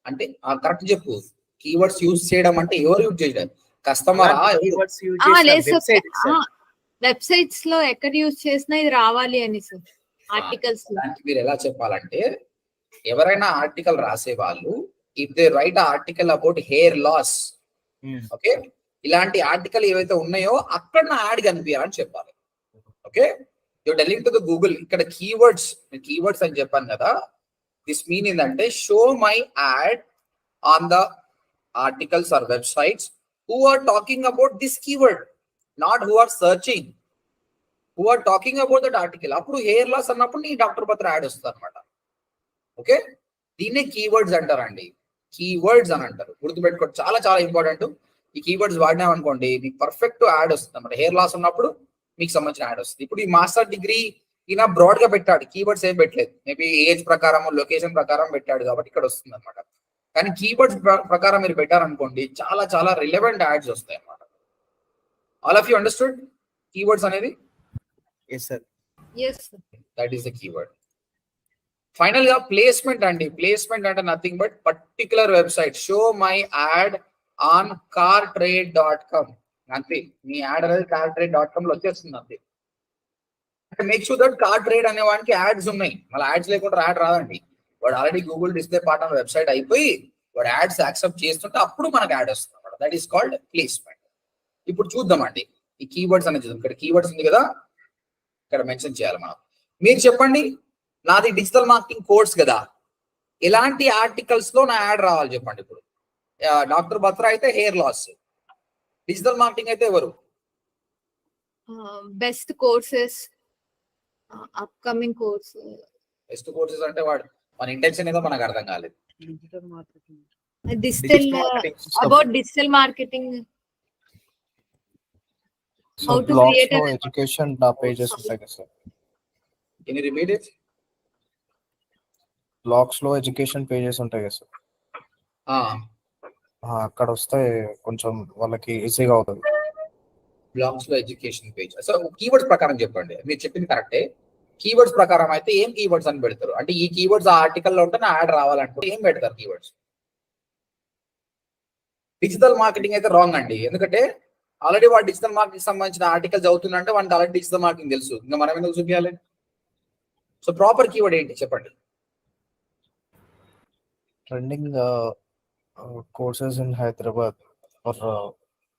అంటే కరెక్ట్ చెప్పు. కీవర్డ్స్ యూజ్ చేయడం అంటే ఎవరు యూజ్ చేయడం? కస్టమర్ వెబ్సైట్స్ లో ఎక్కడ యూజ్ చేసినా ఇది రావాలి అని సార్. ఆర్టికల్స్ మీరు ఎలా చెప్పాలంటే, ఎవరైనా ఆర్టికల్ రాసే వాళ్ళు if they write article about hair loss, okay, ఇలాంటి ఆర్టికల్ ఏవైతే ఉన్నాయో అక్కడ నా యాడ్ కనిపించాలని చెప్పాలి. Okay, you telling to the Google, ఇక్కడ కీవర్డ్స్ అని చెప్పాను కదా, దిస్ మీన్ ఏంటంటే show my ad on the articles or websites who are talking about this keyword, not who are searching, who are talking about that article. అప్పుడు hair loss అన్నప్పుడు నీ doctor పత్ర add వస్తుంది అనమాట. Okay, దీన్నే keywords అంటారండి. Keywords అని అంటారు, గుర్తుపెట్టుకోండి, చాలా చాలా ఇంపార్టెంట్. ఈ కీవర్డ్స్ వాడినామనుకోండి మీకు పర్ఫెక్ట్ యాడ్ వస్తుంది అనమాట. హెయిర్ లాస్ ఉన్నప్పుడు మీకు సంబంధించిన యాడ్ వస్తుంది. ఇప్పుడు ఈ మాస్టర్ డిగ్రీ ఈయన బ్రాడ్ గా పెట్టాడు, కీవర్డ్స్ ఏం పెట్టలేదు, మేబీ ఏజ్ ప్రకారం లొకేషన్ ప్రకారం పెట్టాడు కాబట్టి ఇక్కడ వస్తుంది అనమాట. కానీ కీవర్డ్స్ ప్రకారం మీరు పెట్టారనుకోండి చాలా చాలా రిలవెంట్ యాడ్స్ వస్తాయి అన్నమాట. All of you understood keywords అనేది? yes sir, yes sir, that is the keyword. Final గా ప్లేస్మెంట్ అండి. ప్లేస్మెంట్ అంటే nothing but particular website, show my ad on cartrade.com. అంతే, మీ యాడ్ అనేది cartrade.com లో వచ్చేస్తుంది అంతే. మేక్ షూర్ దట్ కార్ట్రేడ్ అనే వానికి యాడ్స్ ఉన్నాయి, మళ్ళీ యాడ్స్ లేకుండా యాడ్ రాదండి. వాడు already Google display part on website అయిపోయి వాడు యాడ్స్ యాక్సెప్ట్ చేస్తుంటే అప్పుడు మనకు యాడ్ వస్తుంది అనమాట. That is called placement. ఇప్పుడు చూద్దామండి ఈ కీవర్డ్స్ అనేది చూద్దాం. ఇక్కడ కీవర్డ్స్ ఉంది కదా, ఇక్కడ మెన్షన్ చేయాలి మనం. మీరు చెప్పండి, నాది డిజిటల్ మార్కెటింగ్ కోర్స్ కదా, ఎలాంటి ఆర్టికల్స్ లో నా యాడ్ రావాలి చెప్పండి. ఇప్పుడు డాక్టర్ బత్రా అయితే హెయిర్ లాస్, డిజిటల్ మార్కెటింగ్ అయితే ఎవరు? Best courses, upcoming course. Best courses అంటే వాడు మన ఇంటెన్షన్ ఏదో మనకు అర్థం కాలేదు. Digital about digital marketing, how to create blogs education pages ఉంటాయి కదా sir. Can you repeat it? Blogs లో ఎడ్యుకేషన్ పేజెస్ ఉంటాయి కదా సార్, అక్కడ వస్తే కొంచెం వాళ్ళకి ఈజీగా అవుతుంది. బ్లాగ్స్ లో ఎడ్యుకేషన్ పేజ్. సో కీవర్డ్స్ ప్రకారం చెప్పండి, మీరు చెప్పింది కరెక్టే. కీవర్డ్స్ ప్రకారం అయితే ఏం కీవర్డ్స్ అని పెడతారు? అంటే ఈ కీవర్డ్స్ ఆ ఆర్టికల్ లో ఉంటే నా యాడ్ రావాలంటే ఏం పెడతారు కీవర్డ్స్? డిజిటల్ మార్కెటింగ్ అయితే రాంగ్ అండి, ఎందుకంటే ఆల్రెడీ వాడు డిజిటల్ మార్కెటింగ్ సంబంధించిన ఆర్టికల్ చదువుతుందంటే వాడికి ఆల్రెడీ డిజిటల్ మార్కెటింగ్ తెలుసు, ఇంకా మనం ఎందుకు చూపించాలి? సో ప్రాపర్ కీవర్డ్ ఏంటి చెప్పండి? Trending courses in Hyderabad or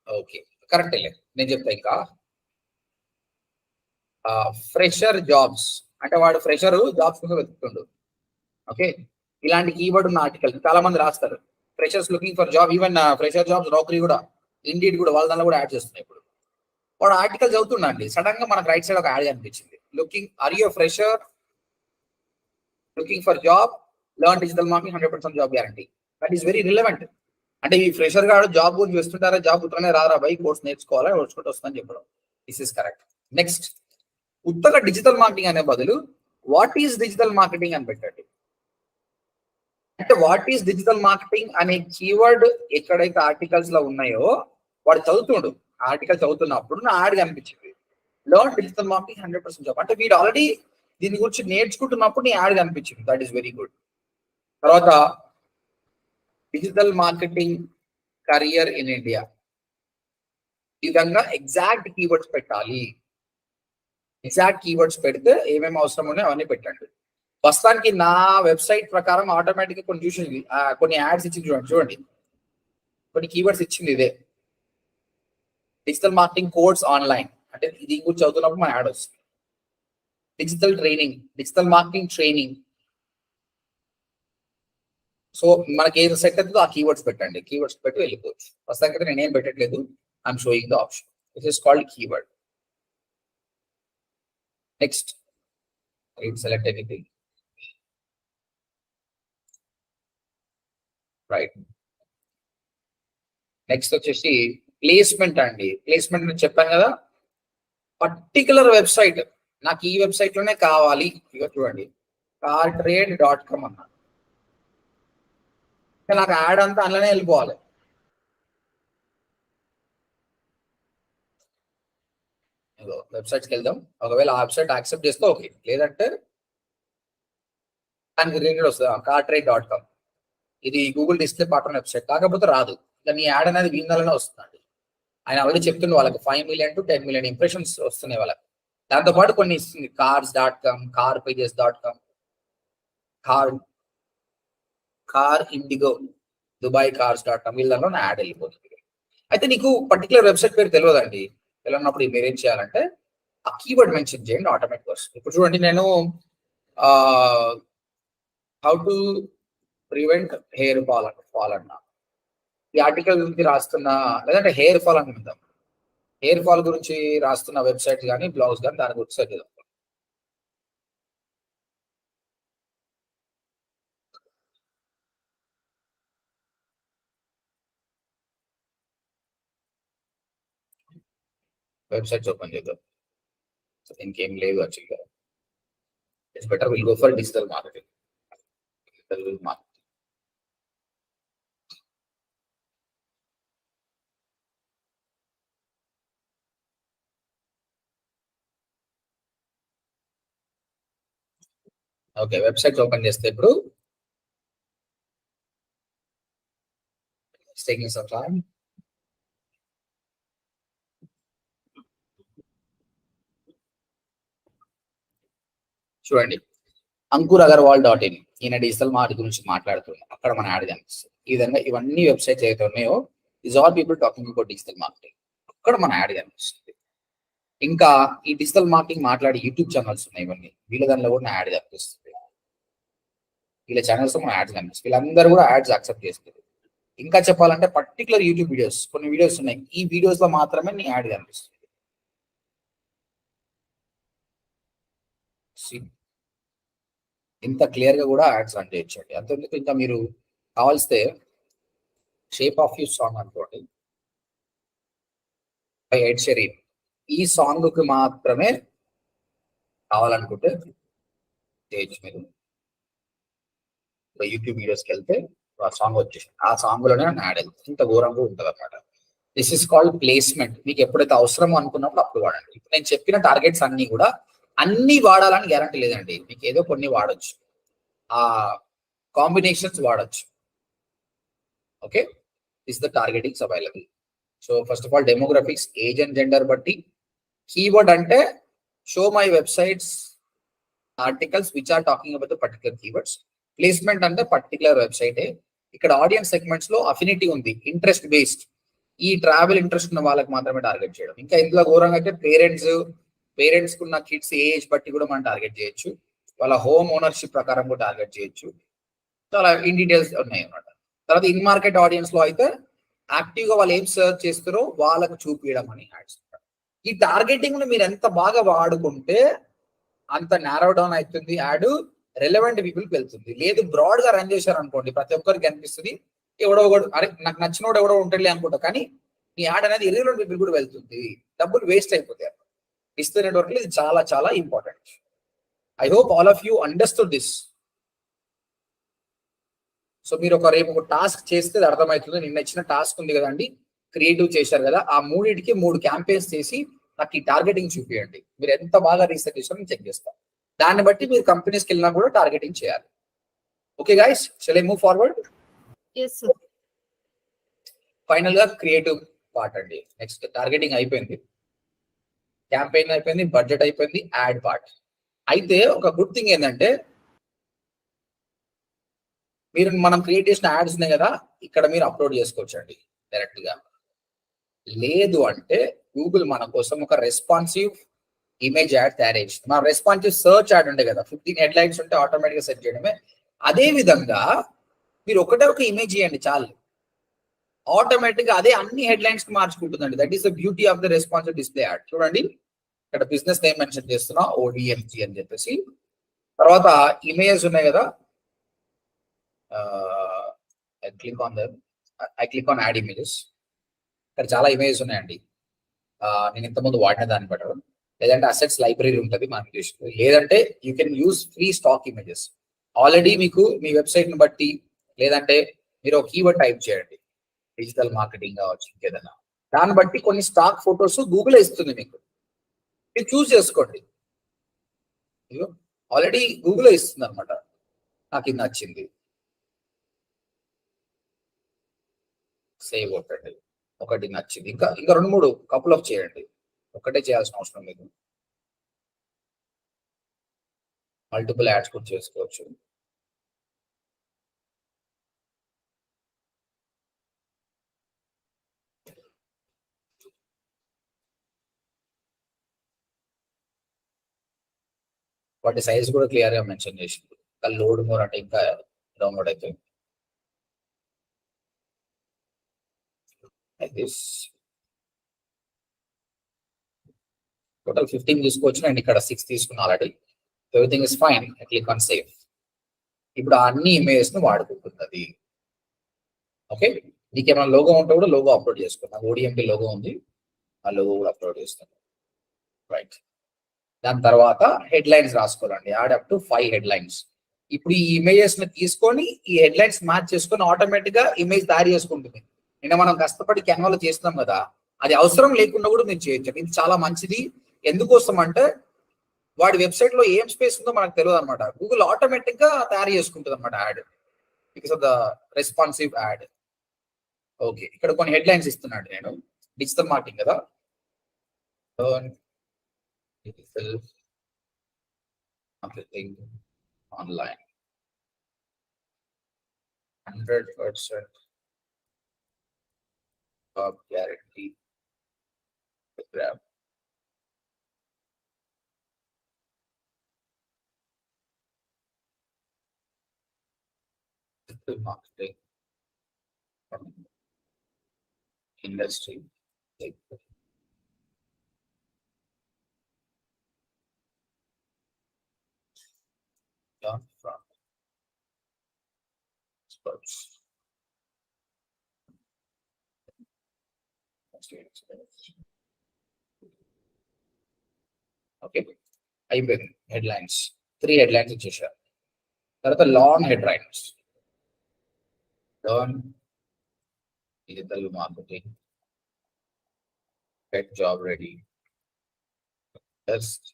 okay, correct. నేను చెప్తా ఇంకా. ఫ్రెషర్ జాబ్స్ అంటే వాడు ఫ్రెషర్ జాబ్స్ కోసం వెతుకుతుండు. ఓకే, ఇలాంటి కీవర్డ్ ఉన్న ఆర్టికల్ చాలా మంది రాస్తారు. Freshers looking for job, even fresher jobs Naukri కూడా ఇండీడ్ కూడా వాళ్ళ దానిలో కూడా యాడ్ చేస్తున్నాయి. ఇప్పుడు వాడు ఆర్టికల్ చదువుతున్నా అండి, సడన్ గా మనకు రైట్ సైడ్ ఒక యాడ్ కనిపించింది. Looking, are you fresher looking for job, learn digital marketing 100% job guarantee. That is very relevant. అంటే ఈ ఫ్రెషర్ గాడు జాబ్ గురించి వేస్తుంటారా, జాబ్ ఉత్తరనే రారా బై, కోర్స్ నేర్చుకోవాలా, నేర్చుకుంటూ వస్తుందని చెప్పడం. This is correct. నెక్స్ట్, ఉత్తర డిజిటల్ మార్కెటింగ్ అనే బదులు వాట్ ఈస్ డిజిటల్ మార్కెటింగ్ అని పెట్టండి. అంటే వాట్ ఈస్ డిజిటల్ మార్కెటింగ్ అనే కీవర్డ్ ఎక్కడైతే ఆర్టికల్స్ లో ఉన్నాయో వాడు చదువుతుండు. ఆర్టికల్ చదువుతున్నప్పుడు నా యాడ్ కనిపించింది, లర్న్ డిజిటల్ మార్కెటింగ్ 100% జాబ్. అంటే వీడు ఆల్రెడీ దీని గురించి నేర్చుకుంటున్నప్పుడు నీ యాడ్ కనిపించింది. That is very good. తర్వాత digital marketing career in India, ఈ విధంగా ఎగ్జాక్ట్ కీవర్డ్స్ పెట్టాలి. ఎగ్జాక్ట్ కీవర్డ్స్ పెడితే ఏమేమి అవసరం ఉన్నాయో అవన్నీ పెట్టండి. ప్రస్తుతానికి నా వెబ్సైట్ ప్రకారం ఆటోమేటిక్ గా కొన్ని చూసింది, కొన్ని యాడ్స్ ఇచ్చింది. చూడండి కొన్ని కీవర్డ్స్ ఇచ్చింది. ఇదే డిజిటల్ మార్కెటింగ్ కోర్స్ ఆన్లైన్ అంటే ఇది గురించి చదువుతున్నప్పుడు మన యాడ్ వస్తుంది. Digital training, digital marketing training. So మనకి ఏది సెట్ అవుతుందో ఆ కీవర్డ్స్ పెట్టండి. కీవర్డ్స్ పెట్టి వెళ్ళిపోవచ్చు. ప్రస్తుతానికి నేనేం పెట్టట్లేదు, I'm showing the option. This is called keyword. Next, select anything. Right. Next వచ్చేసి ప్లేస్మెంట్ అండి. ప్లేస్మెంట్ నేను చెప్పాను కదా, పర్టికులర్ వెబ్సైట్ నాకు ఈ వెబ్సైట్ లోనే కావాలి. ఇక చూడండి, cartrade.com అన్నా, నాకు యాడ్ అంతా అందులోనే వెళ్ళిపోవాలి. వెబ్సైట్స్కి వెళ్దాం. ఒకవేళ ఆ వెబ్సైట్ యాక్సెప్ట్ చేస్తే ఓకే, లేదంటే దానికి రిలేటెడ్ వస్తుంది cartrade.com. ఇది గూగుల్ డిస్ప్లే పార్ట్నర్ వెబ్సైట్, కాకపోతే రాదు. దాని యాడ్ అనేది వీళ్ళలోనే వస్తుందండి. ఆయన ఆల్రెడీ చెప్తుండే వాళ్ళకి 5 million to 10 million ఇంప్రెషన్స్ వస్తున్నాయి వాళ్ళకి. దాంతోపాటు కొన్ని ఇస్తుంది, cars.com, carpages.com, car IndiGo, Dubai కార్స్.com, వీళ్ళలో నా యాడ్ వెళ్ళిపోతుంది. అయితే నీకు పర్టికులర్ వెబ్సైట్ పేరు తెలియదండి. తెలియనప్పుడు మీరు ఏం చేయాలంటే ఆ కీవర్డ్ మెన్షన్ చేయండి, ఆటోమేటిక్ వస్తుంది. ఇప్పుడు చూడండి, నేను how to prevent hair fall అన్నా, ఈ ఆర్టికల్ గురించి రాస్తున్నా, లేదంటే హెయిర్ ఫాల్ అనుకుందాం, హెయిర్ ఫాల్ గురించి రాస్తున్న వెబ్సైట్ కానీ బ్లాగ్స్ కానీ దాని గురించి సెర్చ్ చేద్దాం. వెబ్సైట్స్ ఓపెన్ చేద్దాం. సో ఇంకేం లేదు యాక్చువల్గా. It's better will go for digital marketing. Okay, websites open చేస్తే ఇప్పుడు taking some time. చూడండి, ankuragrawal.in ఈయన డిజిటల్ మార్కెట్ గురించి మాట్లాడుతున్నాం. అక్కడ మన యాడ్ కనిపిస్తుంది. ఈ విధంగా ఇవన్నీ వెబ్సైట్స్ ఏదైతే ఉన్నాయో is all people talking about digital marketing. అక్కడ మన యాడ్ కనిపిస్తుంది. ఇంకా ఈ డిజిటల్ మార్కెటింగ్ మాట్లాడే యూట్యూబ్ ఛానల్స్ ఉన్నాయి, ఇవన్నీ వీళ్ళ దానిలో కూడా యాడ్ కనిపిస్తుంది. వీళ్ళ ఛానల్స్ మన యాడ్స్ కనిపిస్తుంది. వీళ్ళందరూ కూడా యాడ్స్ యాక్సెప్ట్ చేస్తారు. ఇంకా చెప్పాలంటే పర్టికులర్ యూట్యూబ్ వీడియోస్, కొన్ని వీడియోస్ ఉన్నాయి, ఈ వీడియోస్ లో మాత్రమే నీ యాడ్ కనిపిస్తుంది. ఇంత క్లియర్ గా కూడా యాడ్స్ రన్ చేయొచ్చండి. అంతేందుకు ఇంకా మీరు కావాల్స్తే షేప్ ఆఫ్ యూ సాంగ్ అనుకోండి, బై ఎడ్ షెరీన్, ఈ సాంగ్ కి మాత్రమే కావాలనుకుంటే చేయొచ్చు. మీరు యూట్యూబ్ వీడియోస్కి వెళ్తే ఆ సాంగ్ వచ్చేసి ఆ సాంగ్ లోనే యాడ్ వెళ్తుంది. ఇంత ఘోరంగా ఉంటుంది అనమాట. This is called placement. మీకు ఎప్పుడైతే అవసరమో అనుకున్నప్పుడు అప్పుడు వాడండి. ఇప్పుడు నేను చెప్పిన టార్గెట్స్ అన్ని కూడా అన్ని వాడాలని గ్యారంటీ లేదండి. మీకు ఏదో కొన్ని వాడచ్చు, ఆ కాంబినేషన్స్ వాడచ్చు. Okay, this the targetings available. So first of all demographics, age and gender బట్టి. కీవర్డ్ అంటే show my websites articles which are talking about the particular keywords. Placement అంటే పర్టికులర్ వెబ్సైటే. ఇక్కడ ఆడియన్స్ సెగ్మెంట్స్ లో అఫినిటీ ఉంది, interest based. ఈ travel interest ఉన్న వాళ్ళకి మాత్రమే టార్గెట్ చేయడం. ఇంకా ఇందులో ఘోరంగా అయితే పేరెంట్స్ కున్న కిడ్స్ ఏజ్ బట్టి కూడా మనం టార్గెట్ చేయొచ్చు, వాళ్ళ హోమ్ ఓనర్షిప్ ప్రకారం కూడా టార్గెట్ చేయొచ్చు. చాలా ఇన్ డీటెయిల్స్ ఉన్నాయి అన్నమాట. తర్వాత ఇన్ మార్కెట్ ఆడియన్స్ లో అయితే యాక్టివ్ గా వాళ్ళు ఏం సర్చ్ చేస్తారో వాళ్ళకు చూపించడం అని యాడ్స్. ఈ టార్గెటింగ్ ను మీరు ఎంత బాగా వాడుకుంటే అంత నారో డౌన్ అవుతుంది యాడ్, రెలవెంట్ పీపుల్కి వెళ్తుంది. లేదు బ్రాడ్ గా రన్ చేశారు అనుకోండి, ప్రతి ఒక్కరికి అనిపిస్తుంది ఎవడో ఒకడు అరే నాకు నచ్చినోడు ఎవడో ఉంటాడులే అనుకుంటా, కానీ మీ యాడ్ అనేది ఇర్రెలెవెంట్ పీపుల్ కూడా వెళ్తుంది, డబ్బులు వేస్ట్ అయిపోతాయి. డిజిటల్ నెట్వర్క్ ఇది చాలా చాలా important. I hope all of you understood this. So మీరు రేపు ఒక టాస్క్ చేస్తే అది అర్థమవుతుంది. నిన్న ఇచ్చిన టాస్క్ ఉంది కదండి, క్రియేటివ్ చేశారు కదా, ఆ 3 క్యాంపెయిన్స్ చేసి నాకు ఈ టార్గెటింగ్ చూపించండి. మీరు ఎంత బాగా రీసెర్చ్ చేశారో నేను చెక్ చేస్తాను. దాన్ని బట్టి మీరు కంపెనీస్కి వెళ్ళినా కూడా టార్గెటింగ్ చేయాలి. Okay guys, shall I move forward? yes sir. Final గా క్రియేటివ్ పార్ట్ అండి. నెక్స్ట్ టార్గెటింగ్ అయిపోయింది, క్యాంపెయిన్ అయిపోయింది, బడ్జెట్ అయిపోయింది, యాడ్ పార్ట్. అయితే ఒక గుడ్ థింగ్ ఏంటంటే మనం క్రియేట్ చేసిన యాడ్స్ ఉన్నాయి కదా, ఇక్కడ మీరు అప్లోడ్ చేసుకోవచ్చు అండి డైరెక్ట్ గా. లేదు అంటే గూగుల్ మన కోసం ఒక రెస్పాన్సివ్ ఇమేజ్ యాడ్ తయారు చేసింది. మన రెస్పాన్సివ్ సర్చ్ యాడ్ ఉండే కదా, 15 హెడ్లైన్స్ ఉంటే ఆటోమేటిక్ గా సెర్చ్ చేయడమే. అదే విధంగా మీరు ఒక ఇమేజ్ చేయండి చాలు, ఆటోమేటిక్ గా అదే అన్ని హెడ్లైన్స్ కి మార్చుకుంటుందండి. That is the beauty of the responsive display ad. చూడండి ఇక్కడ బిజినెస్ నేమ్ మెన్షన్ చేస్తున్నా, ODMG అని చెప్పేసి. తర్వాత ఇమేజెస్ ఉన్నాయి కదా, క్లిక్ ఆన్ యాడ్ ఇమేజెస్. ఇక్కడ చాలా ఇమేజెస్ ఉన్నాయండి. నేను ఇంతకుముందు వాడిన దాన్ని బట్టి, లేదంటే అసెట్స్ లైబ్రరీ ఉంటుంది మనకి చూసి, లేదంటే you can use free stock images. Already మీకు మీ వెబ్సైట్ ని బట్టి, లేదంటే మీరు ఒక కీవర్డ్ టైప్ చేయండి, డిజిటల్ మార్కెటింగ్ కావచ్చు ఇంకేదైనా, దాన్ని బట్టి కొన్ని స్టాక్ ఫొటోస్ గూగుల్ ఇస్తుంది మీకు, మీరు చూస్ చేసుకోండి. ఆల్రెడీ గూగుల్ ఇస్తుంది అనమాట. నాకు ఇది నచ్చింది, సేవ్ కొట్టండి. ఒకటి నచ్చింది, ఇంకా 2-3 కపుల్ ఆఫ్ చేయండి, ఒకటే చేయాల్సిన అవసరం లేదు, మల్టిపుల్ యాడ్స్ కూడా చేసుకోవచ్చు. వాటి సైజ్ కూడా క్లియర్ గా మెన్షన్ చేసింది. ఇంకా లోడ్ మోర్ అంటే ఇంకా డౌన్లోడ్ అవుతుంది. టోటల్ 15 తీసుకోవచ్చు, నేను ఇక్కడ 6 తీసుకున్నా already. Everything is fine. Click on save. ఇప్పుడు అన్ని ఇమేజెస్ ను వాడుకుంటున్నది. ఓకే, మీకు ఏమైనా లోగో ఉంటే కూడా లోగో అప్లోడ్ చేసుకున్నా. ODMP లోగో ఉంది, ఆ లోగో కూడా అప్లోడ్ చేస్తాను. రైట్, దాని తర్వాత హెడ్లైన్స్ రాసుకోవాలండి. Ad up to 5 headlines. ఇప్పుడు ఈ ఇమేజెస్ ని తీసుకొని ఈ హెడ్లైన్స్ మ్యాచ్ చేసుకొని ఆటోమేటిక్ గా ఇమేజ్ తయారు చేసుకుంటుంది. నిన్న మనం కష్టపడి కెన్వాలో చేస్తున్నాం కదా, అది అవసరం లేకుండా కూడా మీరు చేయొచ్చు. ఇది చాలా మంచిది. ఎందుకోసం అంటే వాడి వెబ్సైట్ లో ఏం స్పేస్ ఉందో మనకు తెలియదు అనమాట. గూగుల్ ఆటోమేటిక్ గా తయారు చేసుకుంటుంది అనమాట add, because of the responsive add. Okay, ఇక్కడ కొన్ని హెడ్లైన్స్ ఇస్తున్నాడు. నేను డిజిటల్ మార్కెటింగ్ కదా, digital marketing online 100% job guarantee program. Digital marketing industry. From experts. Okay, అయిపోయింది. హెడ్లైన్స్ 3 హెడ్లైన్స్ ఇచ్చేసారు. తర్వాత long headlines, learn digital marketing, get job ready, test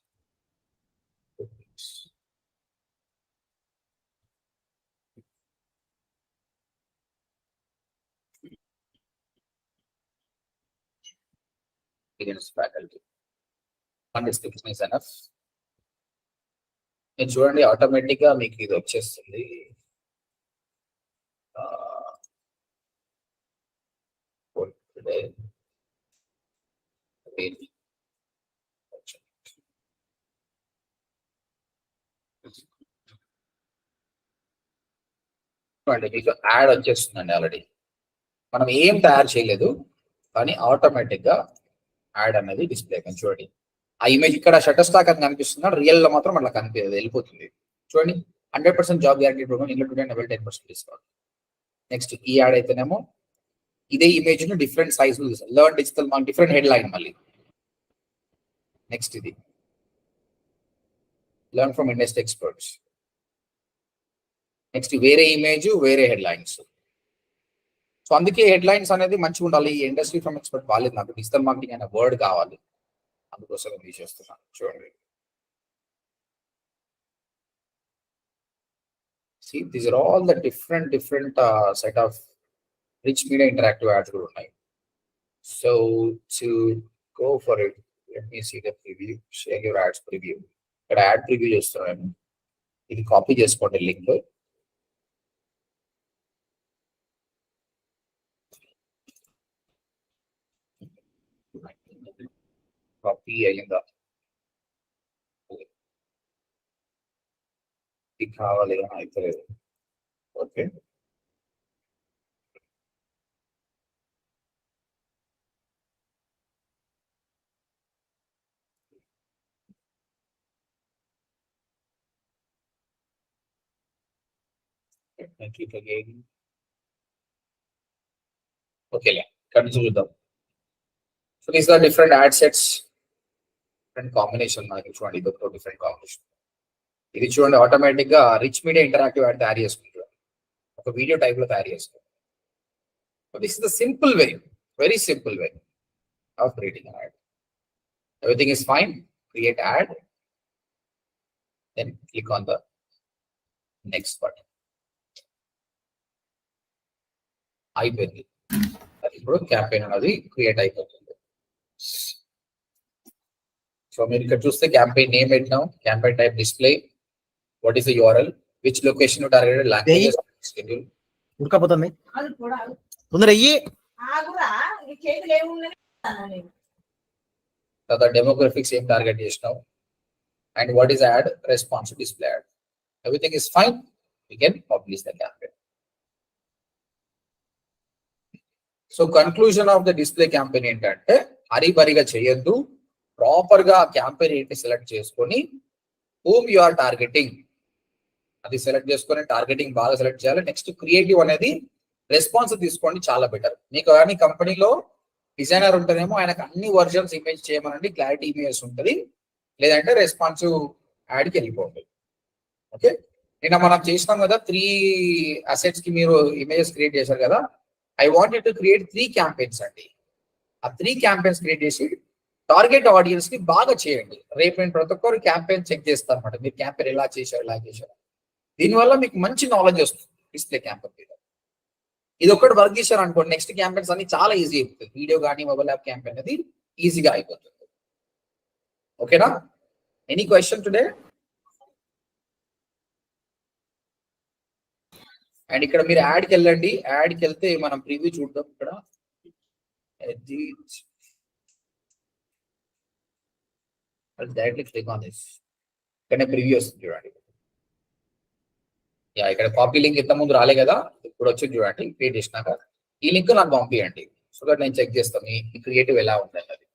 faculty. One description is enough. నేను చూడండి automatic గా మీకు ఇది వచ్చేస్తుంది. అంటే మీకు యాడ్ వచ్చేస్తుందండి ఆల్రెడీ. మనం ఏం తయారు చేయలేదు కానీ ఆటోమేటిక్ గా యాడ్ అనేది డిస్ప్లే కానీ చూడండి. ఆ ఇమేజ్ ఇక్కడ షటర్ స్టాక్ అని కనిపిస్తుంది, రియల్ లో మాత్రం అట్లా కనిపించదు, వెళ్ళిపోతుంది. చూడండి 100% జాబ్ గ్యారంటీ ప్రోగ్రామ్, ఇంట్లో 10% డిస్కౌంట్. నెక్స్ట్ ఈ యాడ్ అయితేనేమో ఇదే ఇమేజ్ ను different size learn digital marketing, different head line మళ్ళీ. నెక్స్ట్ ఇది learn from industry experts. Next వేరే ఇమేజ్, వేరే హెడ్ లైన్స్. సో అందుకే హెడ్ లైన్స్ అనేది మంచిగా ఉండాలి. ఈ ఇండస్ట్రీ ఫ్రమ్ ఎక్స్పర్ట్ బాగాలేదు, నాకు డిజిటల్ మార్కెటింగ్ అనే వర్డ్ కావాలి, అందుకోసం తీసేస్తున్నాను. చూడండి, see these are all the different set of rich media interactive ads కూడా ఉన్నాయి. So to go for it, let me see the preview, share your ads preview. ఇక్కడ యాడ్ ప్రివ్యూ చేస్తున్నాను, ఇది కాపీ చేసుకోండి లింక్. కాపీ అయ్యిందా? ఇది కావాలి అని అయితే okay. click again. Okay, continue చూద్దాం. So these are different ad sets, different combination. మనకి చూడండి, ఇది ఒక డిఫరెంట్ కాంబినేషన్. ఇది చూడండి ఆటోమేటిక్ గా రిచ్ మీడియా ఇంటరాక్టివ్ యాడ్ తయారు చేసుకుంటారు, ఒక వీడియో టైప్ లో తయారు చేసుకుంటారు. So this is the simple way, very simple way of creating an ad. Everything is fine. Create ad, then click on the next button. అయిపోయింది, ఇప్పుడు campaign అనేది create అయిపోతుంది. సో మీరు ఇక్కడ చూస్తే క్యాంపెయిన్ నేమ్ పెట్టినాం, campaign type display, what is the URL, which location targeted, language, schedule. ఉడకపోతుంది తొందర అయ్యి. తర్వాత డెమోగ్రఫిక్స్ ఏం టార్గెట్ చేసినాం, and what is ad response display ad. Everything is fine, we can publish the campaign. So conclusion of the display campaign ఏంటంటే, హరిబరిగా చేయొద్దు, proper గా క్యాంపెయిన్ ఏంటి సెలెక్ట్ చేసుకొని whom you are targeting అది సెలెక్ట్ చేసుకొని టార్గెటింగ్ బాగా సెలెక్ట్ చేయాలి. నెక్స్ట్ క్రియేటివ్ అనేది రెస్పాన్స్ తీసుకోండి, చాలా బెటర్. మీకు కానీ కంపెనీలో డిజైనర్ ఉంటేనేమో ఆయనకు అన్ని వర్జన్స్ ఇమేజ్ చేయమనండి, క్లారిటీ ఇమేజెస్ ఉంటుంది, లేదంటే రెస్పాన్సివ్ యాడ్కి వెళ్ళిపోండి. ఓకే, నిన్న మనం చేసినాం కదా 3 అసెట్స్ కి మీరు ఇమేజెస్ క్రియేట్ చేశారు కదా. I wanted to create 3 campaigns అండి. ఆ 3 క్యాంపెయిన్స్ క్రియేట్ చేసి టార్గెట్ ఆడియన్స్ కి బాగా చేయండి. రేపు నేను ప్రతి ఒక్కరు క్యాంపెయిన్ చెక్ చేస్తాను అనమాట, మీరు క్యాంపెయిన్ ఎలా చేశారు. దీనివల్ల మీకు మంచి నాలెడ్జ్ వస్తుంది డిస్ప్లే క్యాంపెయిన్ మీద. ఇది ఒక్కటి వర్క్ చేశారు అనుకోండి, నెక్స్ట్ క్యాంపెయిన్స్ అన్ని చాలా ఈజీ అయిపోతుంది. వీడియో కానీ మొబైల్ యాప్ క్యాంపెయిన్ అనేది ఈజీగా అయిపోతుంది. ఓకేనా? Any question today? అండ్ ఇక్కడ మీరు యాడ్కి వెళ్ళండి, యాడ్కి వెళ్తే మనం ప్రివ్యూ చూద్దాం. ఇక్కడ డైరెక్ట్లీ క్లిక్ ఆన్ దిస్, ఇక్కడ ప్రివ్యూ వస్తుంది చూడండి. యా, ఇక్కడ కాపీ లింక్ ఇంత ముందు రాలే కదా, ఇప్పుడు వచ్చింది చూడండి. క్రియేట్ చేసినాక ఈ లింక్ నాకు పంపించండి, సో దట్ నేను చెక్ చేస్తాను ఈ క్రియేటివ్ ఎలా ఉంటుంది అది.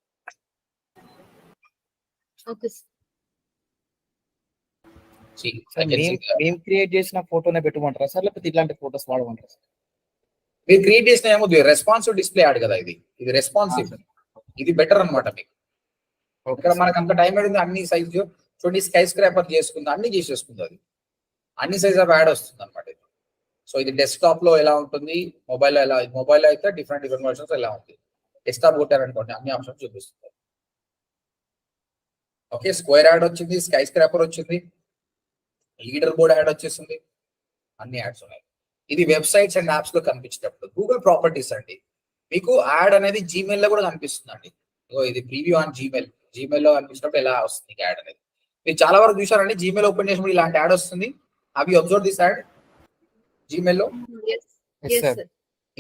మేము క్రియేట్ చేసిన ఫోటోనే పెట్టమంటారా సార్, లేకపోతే ఇట్లాంటి ఫోటోస్ వాడమంటారా సార్? మీరు క్రియేట్ చేసిన ఏమో రెస్పాన్సివ్ డిస్ప్లే యాడ్ కదా, ఇది రెస్పాన్సివ్, ఇది బెటర్ అనమాట. మీకు ఇక్కడ మనకు అంత టైం అయింది, అన్ని సైజ్ చూడండి, స్కై స్క్రాపర్ చేసుకుంది, అన్ని చేసేసుకుంది, అది అన్ని సైజ్ ఆఫ్ యాడ్ వస్తుంది అనమాట. సో ఇది డెస్క్టాప్ లో ఎలా ఉంటుంది, మొబైల్ ఎలా, మొబైల్ అయితే డిఫరెంట్ వర్షన్స్ ఎలా ఉంటుంది. డెస్క్టాప్ కొట్టారనుకోండి అన్ని ఆప్షన్స్ చూపిస్తుంది. ఓకే, స్క్వేర్ యాడ్ వచ్చింది, స్కై స్క్రాపర్ వచ్చింది, లీడర్ బోర్డ్ యాడ్ వచ్చేసింది, అన్ని యాడ్స్ ఉన్నాయి. ఇది వెబ్సైట్స్ అండ్ యాప్స్ లో కనిపించేటప్పుడు. గూగుల్ ప్రాపర్టీస్ అండి, మీకు యాడ్ అనేది జీమెయిల్ లో కూడా కనిపిస్తుంది అండి. ఇది ప్రీవ్యూ ఆన్ జీమెయిల్ లో కనిపించినప్పుడు ఎలా వస్తుంది యాడ్ అనేది మీరు చాలా వరకు చూసారండి. జీమెయిల్ ఓపెన్ చేసినప్పుడు ఇలాంటి యాడ్ వస్తుంది. అవి అబ్జర్వ్ దిస్ యాడ్ జీమెయిల్ లో,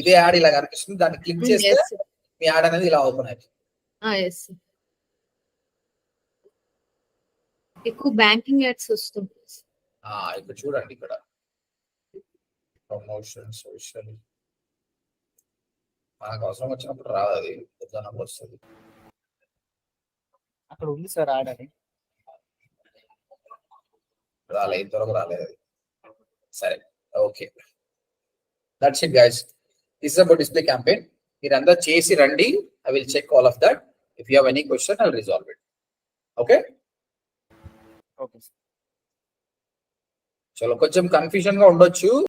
ఇదే యాడ్ ఇలా కనిపిస్తుంది. దాన్ని క్లిక్ చేస్తే మీ యాడ్ అనేది ఇలా ఓపెన్ అవుతుంది. ఎస్ ఎక్కువ బ్యాంకింగ్ యాడ్స్ వస్తుంది. ఇక్కడ చూడండి, ఇక్కడ ప్రమోషన్ సోషల్ మనకు అవసరం వచ్చినప్పుడు రాదు, అది వద్దన్నప్పుడు వస్తుంది. అక్కడ ఉంది సార్ యాడ్ అని. రాలేదు, ఇంతవరకు రాలేదు అది. సరే, okay, that's it guys. This is about display campaign. మీరందరూ చేసి రండి. I will check all of that. If you have any question I will resolve it. Okay, okay sir. చలో, కొంచెం కన్ఫ్యూజన్ గా ఉండొచ్చు.